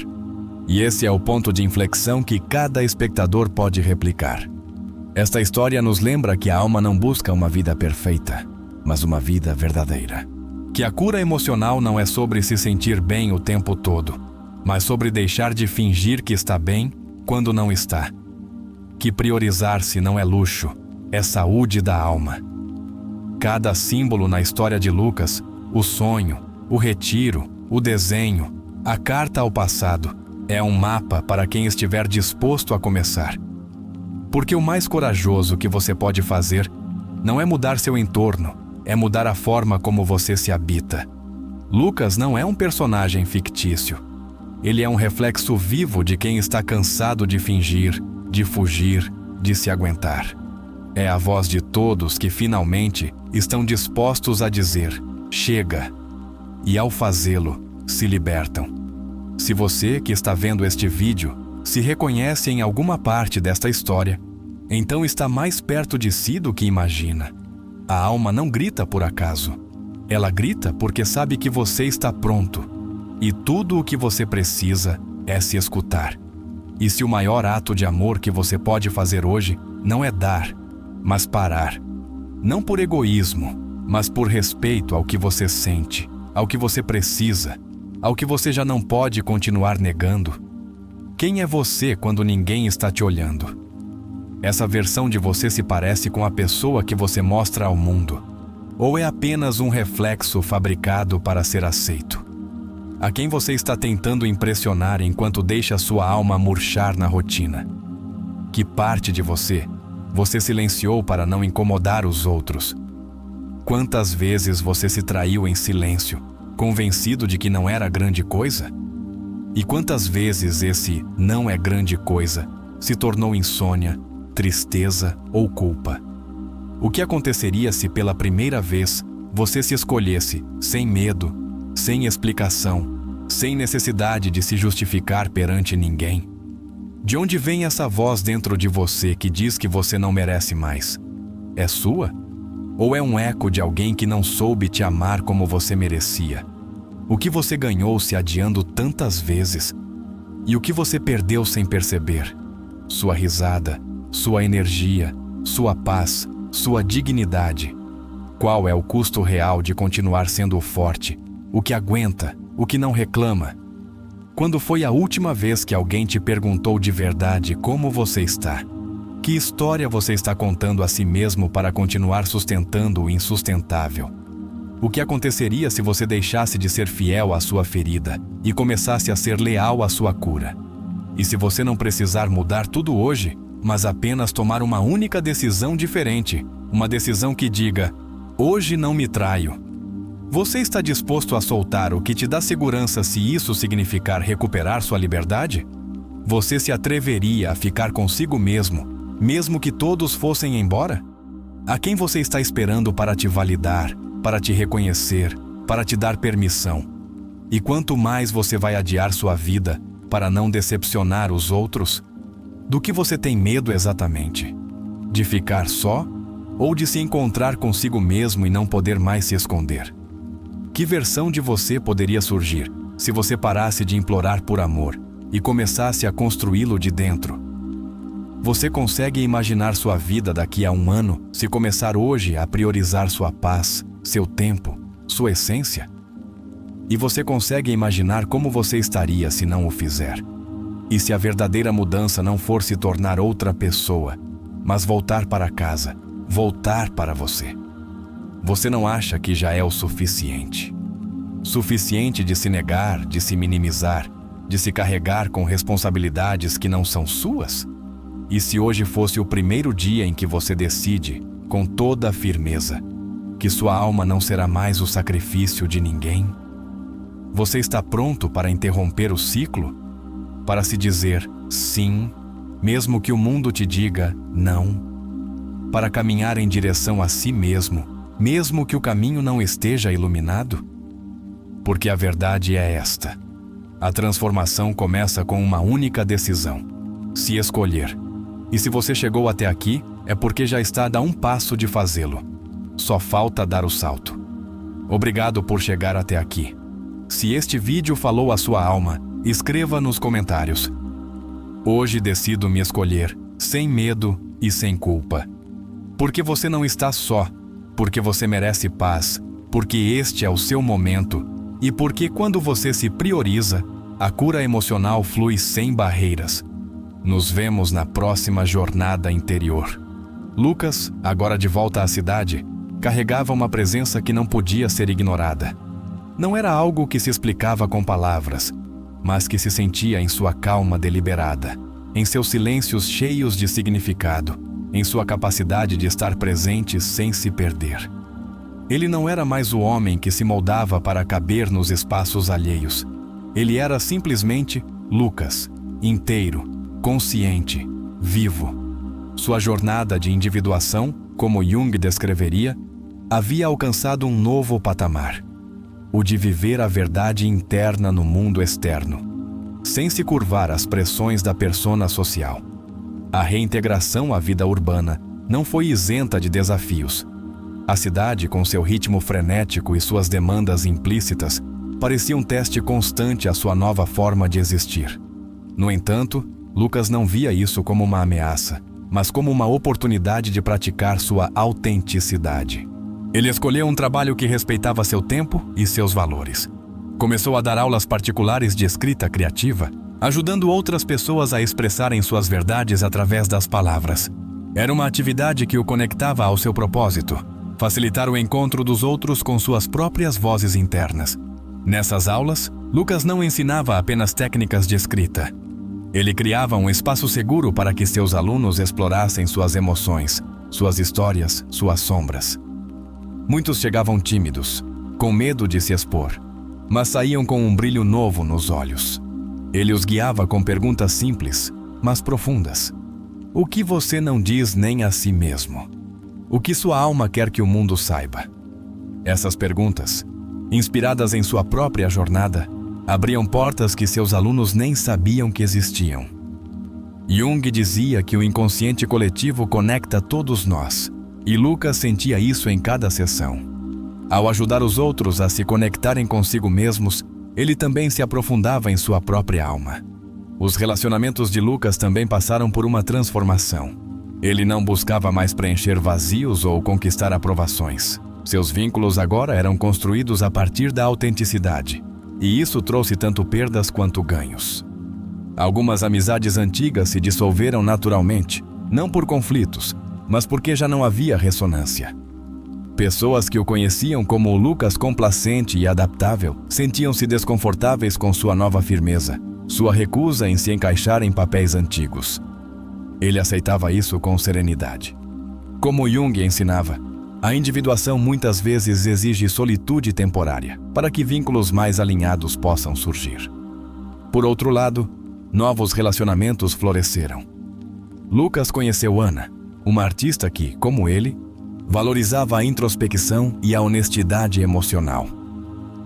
E esse é o ponto de inflexão que cada espectador pode replicar. Esta história nos lembra que a alma não busca uma vida perfeita, mas uma vida verdadeira. Que a cura emocional não é sobre se sentir bem o tempo todo, mas sobre deixar de fingir que está bem quando não está. Que priorizar-se não é luxo, é saúde da alma. Cada símbolo na história de Lucas o sonho, o retiro, o desenho, a carta ao passado, é um mapa para quem estiver disposto a começar. Porque o mais corajoso que você pode fazer não é mudar seu entorno, é mudar a forma como você se habita. Lucas não é um personagem fictício. Ele é um reflexo vivo de quem está cansado de fingir, de fugir, de se aguentar. É a voz de todos que finalmente estão dispostos a dizer: chega! E ao fazê-lo, se libertam. Se você que está vendo este vídeo se reconhece em alguma parte desta história, então está mais perto de si do que imagina. A alma não grita por acaso. Ela grita porque sabe que você está pronto. E tudo o que você precisa é se escutar. E se o maior ato de amor que você pode fazer hoje não é dar, mas parar. Não por egoísmo, mas por respeito ao que você sente, ao que você precisa, ao que você já não pode continuar negando. Quem é você quando ninguém está te olhando? Essa versão de você se parece com a pessoa que você mostra ao mundo? Ou é apenas um reflexo fabricado para ser aceito? A quem você está tentando impressionar enquanto deixa sua alma murchar na rotina? Que parte de você silenciou para não incomodar os outros? Quantas vezes você se traiu em silêncio, convencido de que não era grande coisa? E quantas vezes esse não é grande coisa se tornou insônia, tristeza ou culpa? O que aconteceria se pela primeira vez você se escolhesse sem medo, sem explicação, sem necessidade de se justificar perante ninguém? De onde vem essa voz dentro de você que diz que você não merece mais? É sua? Ou é um eco de alguém que não soube te amar como você merecia? O que você ganhou se adiando tantas vezes? E o que você perdeu sem perceber? Sua risada, sua energia, sua paz, sua dignidade. Qual é o custo real de continuar sendo o forte, o que aguenta, o que não reclama? Quando foi a última vez que alguém te perguntou de verdade como você está? Que história você está contando a si mesmo para continuar sustentando o insustentável? O que aconteceria se você deixasse de ser fiel à sua ferida e começasse a ser leal à sua cura? E se você não precisar mudar tudo hoje, mas apenas tomar uma única decisão diferente, uma decisão que diga: hoje não me traio. Você está disposto a soltar o que te dá segurança se isso significar recuperar sua liberdade? Você se atreveria a ficar consigo mesmo, mesmo que todos fossem embora? A quem você está esperando para te validar, para te reconhecer, para te dar permissão? E quanto mais você vai adiar sua vida para não decepcionar os outros? Do que você tem medo exatamente? De ficar só? Ou de se encontrar consigo mesmo e não poder mais se esconder? Que versão de você poderia surgir se você parasse de implorar por amor e começasse a construí-lo de dentro? Você consegue imaginar sua vida daqui a um ano se começar hoje a priorizar sua paz, seu tempo, sua essência? E você consegue imaginar como você estaria se não o fizer? E se a verdadeira mudança não for se tornar outra pessoa, mas voltar para casa, voltar para você? Você não acha que já é o suficiente? Suficiente de se negar, de se minimizar, de se carregar com responsabilidades que não são suas? E se hoje fosse o primeiro dia em que você decide, com toda a firmeza, que sua alma não será mais o sacrifício de ninguém? Você está pronto para interromper o ciclo? Para se dizer sim, mesmo que o mundo te diga não? Para caminhar em direção a si mesmo, mesmo que o caminho não esteja iluminado? Porque a verdade é esta: a transformação começa com uma única decisão: se escolher. E se você chegou até aqui, é porque já está a um passo de fazê-lo. Só falta dar o salto. Obrigado por chegar até aqui. Se este vídeo falou à sua alma, escreva nos comentários: hoje decido me escolher, sem medo e sem culpa. Porque você não está só, porque você merece paz, porque este é o seu momento e porque quando você se prioriza, a cura emocional flui sem barreiras. Nos vemos na próxima jornada interior. Lucas, agora de volta à cidade, carregava uma presença que não podia ser ignorada. Não era algo que se explicava com palavras, mas que se sentia em sua calma deliberada, em seus silêncios cheios de significado, em sua capacidade de estar presente sem se perder. Ele não era mais o homem que se moldava para caber nos espaços alheios. Ele era simplesmente Lucas, inteiro, consciente, vivo. Sua jornada de individuação, como Jung descreveria, havia alcançado um novo patamar, o de viver a verdade interna no mundo externo, sem se curvar às pressões da persona social. A reintegração à vida urbana não foi isenta de desafios. A cidade, com seu ritmo frenético e suas demandas implícitas, parecia um teste constante à sua nova forma de existir. No entanto, Lucas não via isso como uma ameaça, mas como uma oportunidade de praticar sua autenticidade. Ele escolheu um trabalho que respeitava seu tempo e seus valores. Começou a dar aulas particulares de escrita criativa, ajudando outras pessoas a expressarem suas verdades através das palavras. Era uma atividade que o conectava ao seu propósito, facilitar o encontro dos outros com suas próprias vozes internas. Nessas aulas, Lucas não ensinava apenas técnicas de escrita. Ele criava um espaço seguro para que seus alunos explorassem suas emoções, suas histórias, suas sombras. Muitos chegavam tímidos, com medo de se expor, mas saíam com um brilho novo nos olhos. Ele os guiava com perguntas simples, mas profundas. O que você não diz nem a si mesmo? O que sua alma quer que o mundo saiba? Essas perguntas, inspiradas em sua própria jornada, abriam portas que seus alunos nem sabiam que existiam. Jung dizia que o inconsciente coletivo conecta todos nós, e Lucas sentia isso em cada sessão. Ao ajudar os outros a se conectarem consigo mesmos, ele também se aprofundava em sua própria alma. Os relacionamentos de Lucas também passaram por uma transformação. Ele não buscava mais preencher vazios ou conquistar aprovações. Seus vínculos agora eram construídos a partir da autenticidade, e isso trouxe tanto perdas quanto ganhos. Algumas amizades antigas se dissolveram naturalmente, não por conflitos, mas porque já não havia ressonância. Pessoas que o conheciam como o Lucas complacente e adaptável sentiam-se desconfortáveis com sua nova firmeza, sua recusa em se encaixar em papéis antigos. Ele aceitava isso com serenidade. Como Jung ensinava, a individuação muitas vezes exige solitude temporária para que vínculos mais alinhados possam surgir. Por outro lado, novos relacionamentos floresceram. Lucas conheceu Ana, uma artista que, como ele, valorizava a introspecção e a honestidade emocional.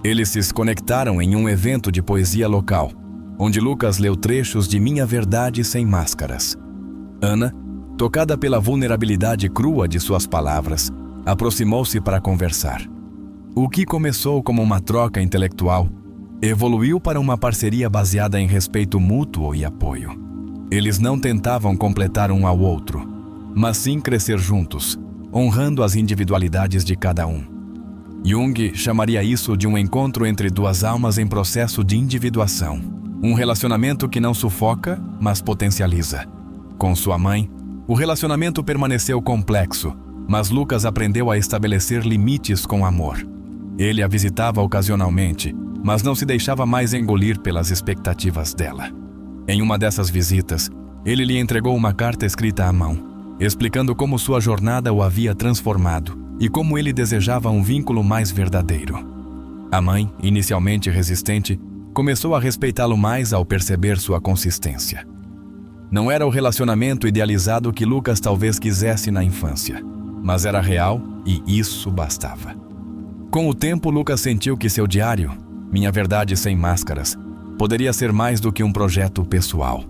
Eles se conectaram em um evento de poesia local, onde Lucas leu trechos de Minha Verdade Sem Máscaras. Ana, tocada pela vulnerabilidade crua de suas palavras, aproximou-se para conversar. O que começou como uma troca intelectual evoluiu para uma parceria baseada em respeito mútuo e apoio. Eles não tentavam completar um ao outro, mas sim crescer juntos, honrando as individualidades de cada um. Jung chamaria isso de um encontro entre duas almas em processo de individuação, um relacionamento que não sufoca, mas potencializa. Com sua mãe, o relacionamento permaneceu complexo, mas Lucas aprendeu a estabelecer limites com amor. Ele a visitava ocasionalmente, mas não se deixava mais engolir pelas expectativas dela. Em uma dessas visitas, ele lhe entregou uma carta escrita à mão, explicando como sua jornada o havia transformado e como ele desejava um vínculo mais verdadeiro. A mãe, inicialmente resistente, começou a respeitá-lo mais ao perceber sua consistência. Não era o relacionamento idealizado que Lucas talvez quisesse na infância, mas era real e isso bastava. Com o tempo, Lucas sentiu que seu diário, Minha Verdade Sem Máscaras, poderia ser mais do que um projeto pessoal.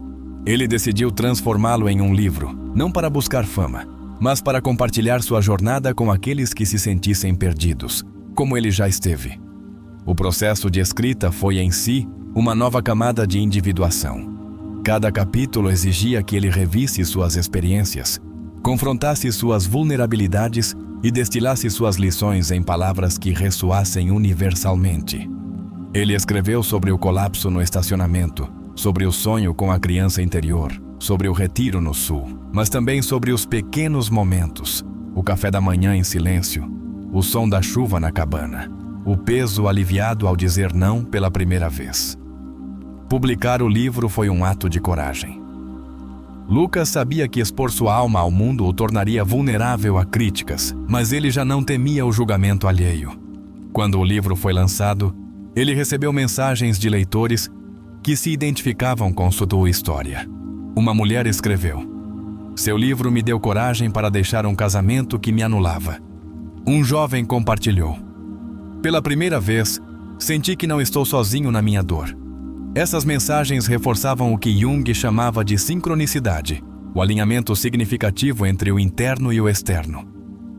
Ele decidiu transformá-lo em um livro, não para buscar fama, mas para compartilhar sua jornada com aqueles que se sentissem perdidos, como ele já esteve. O processo de escrita foi, em si, uma nova camada de individuação. Cada capítulo exigia que ele revisse suas experiências, confrontasse suas vulnerabilidades e destilasse suas lições em palavras que ressoassem universalmente. Ele escreveu sobre o colapso no estacionamento, sobre o sonho com a criança interior, sobre o retiro no sul, mas também sobre os pequenos momentos, o café da manhã em silêncio, o som da chuva na cabana, o peso aliviado ao dizer não pela primeira vez. Publicar o livro foi um ato de coragem. Lucas sabia que expor sua alma ao mundo o tornaria vulnerável a críticas, mas ele já não temia o julgamento alheio. Quando o livro foi lançado, ele recebeu mensagens de leitores que se identificavam com sua história. Uma mulher escreveu: "Seu livro me deu coragem para deixar um casamento que me anulava." Um jovem compartilhou: "Pela primeira vez, senti que não estou sozinho na minha dor." Essas mensagens reforçavam o que Jung chamava de sincronicidade, o alinhamento significativo entre o interno e o externo.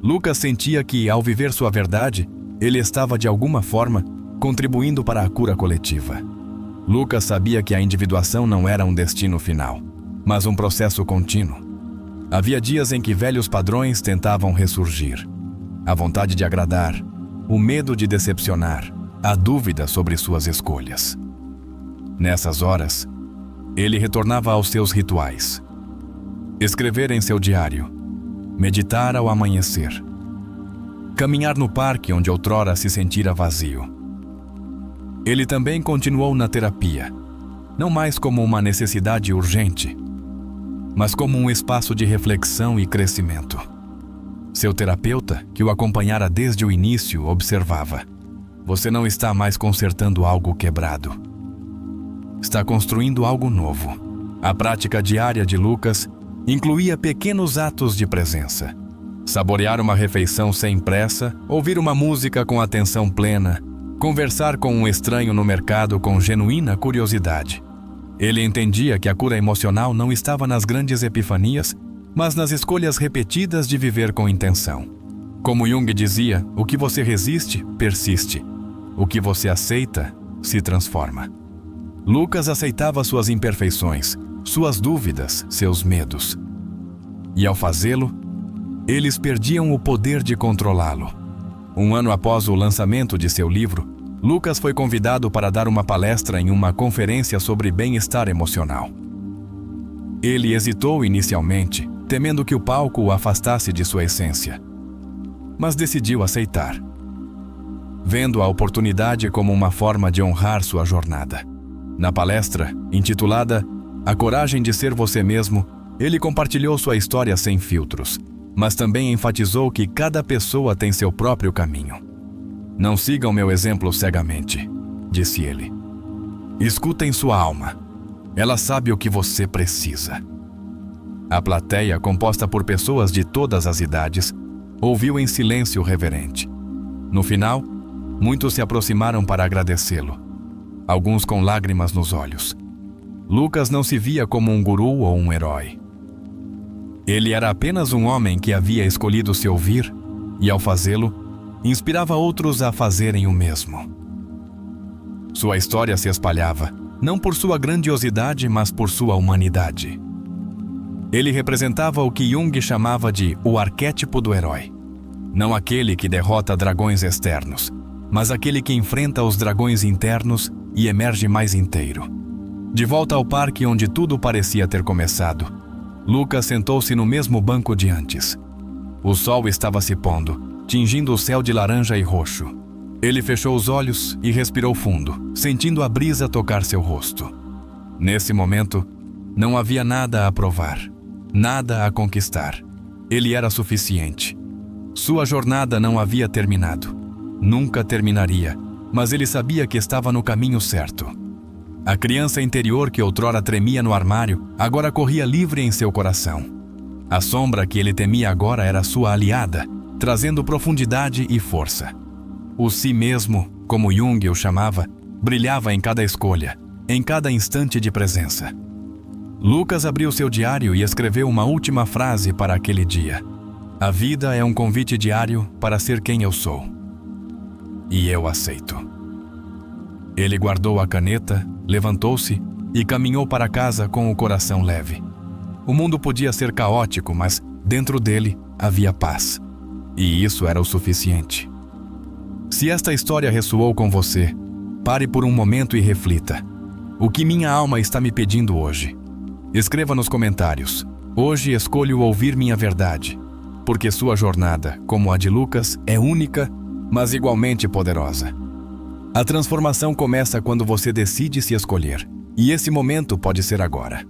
Lucas sentia que, ao viver sua verdade, ele estava de alguma forma contribuindo para a cura coletiva. Lucas sabia que a individuação não era um destino final, mas um processo contínuo. Havia dias em que velhos padrões tentavam ressurgir. A vontade de agradar, o medo de decepcionar, a dúvida sobre suas escolhas. Nessas horas, ele retornava aos seus rituais. Escrever em seu diário, meditar ao amanhecer, caminhar no parque onde outrora se sentira vazio. Ele também continuou na terapia, não mais como uma necessidade urgente, mas como um espaço de reflexão e crescimento. Seu terapeuta, que o acompanhara desde o início, observava: "Você não está mais consertando algo quebrado. Está construindo algo novo." A prática diária de Lucas incluía pequenos atos de presença. Saborear uma refeição sem pressa, ouvir uma música com atenção plena, conversar com um estranho no mercado com genuína curiosidade. Ele entendia que a cura emocional não estava nas grandes epifanias, mas nas escolhas repetidas de viver com intenção. Como Jung dizia, o que você resiste, persiste. O que você aceita, se transforma. Lucas aceitava suas imperfeições, suas dúvidas, seus medos. E ao fazê-lo, eles perdiam o poder de controlá-lo. Um ano após o lançamento de seu livro, Lucas foi convidado para dar uma palestra em uma conferência sobre bem-estar emocional. Ele hesitou inicialmente, temendo que o palco o afastasse de sua essência, mas decidiu aceitar, vendo a oportunidade como uma forma de honrar sua jornada. Na palestra, intitulada "A Coragem de Ser Você Mesmo", ele compartilhou sua história sem filtros, mas também enfatizou que cada pessoa tem seu próprio caminho. "Não sigam meu exemplo cegamente", disse ele. "Escutem sua alma. Ela sabe o que você precisa." A plateia, composta por pessoas de todas as idades, ouviu em silêncio reverente. No final, muitos se aproximaram para agradecê-lo, alguns com lágrimas nos olhos. Lucas não se via como um guru ou um herói. Ele era apenas um homem que havia escolhido se ouvir e, ao fazê-lo, inspirava outros a fazerem o mesmo. Sua história se espalhava, não por sua grandiosidade, mas por sua humanidade. Ele representava o que Jung chamava de o arquétipo do herói. Não aquele que derrota dragões externos, mas aquele que enfrenta os dragões internos e emerge mais inteiro. De volta ao parque onde tudo parecia ter começado, Lucas sentou-se no mesmo banco de antes. O sol estava se pondo, tingindo o céu de laranja e roxo. Ele fechou os olhos e respirou fundo, sentindo a brisa tocar seu rosto. Nesse momento, não havia nada a provar, nada a conquistar. Ele era suficiente. Sua jornada não havia terminado. Nunca terminaria, mas ele sabia que estava no caminho certo. A criança interior que outrora tremia no armário, agora corria livre em seu coração. A sombra que ele temia agora era sua aliada, trazendo profundidade e força. O si mesmo, como Jung o chamava, brilhava em cada escolha, em cada instante de presença. Lucas abriu seu diário e escreveu uma última frase para aquele dia: "A vida é um convite diário para ser quem eu sou. E eu aceito." Ele guardou a caneta, levantou-se e caminhou para casa com o coração leve. O mundo podia ser caótico, mas dentro dele havia paz. E isso era o suficiente. Se esta história ressoou com você, pare por um momento e reflita. O que minha alma está me pedindo hoje? Escreva nos comentários: "Hoje escolho ouvir minha verdade." porque sua jornada, como a de Lucas, é única, mas igualmente poderosa. A transformação começa quando você decide se escolher, e esse momento pode ser agora.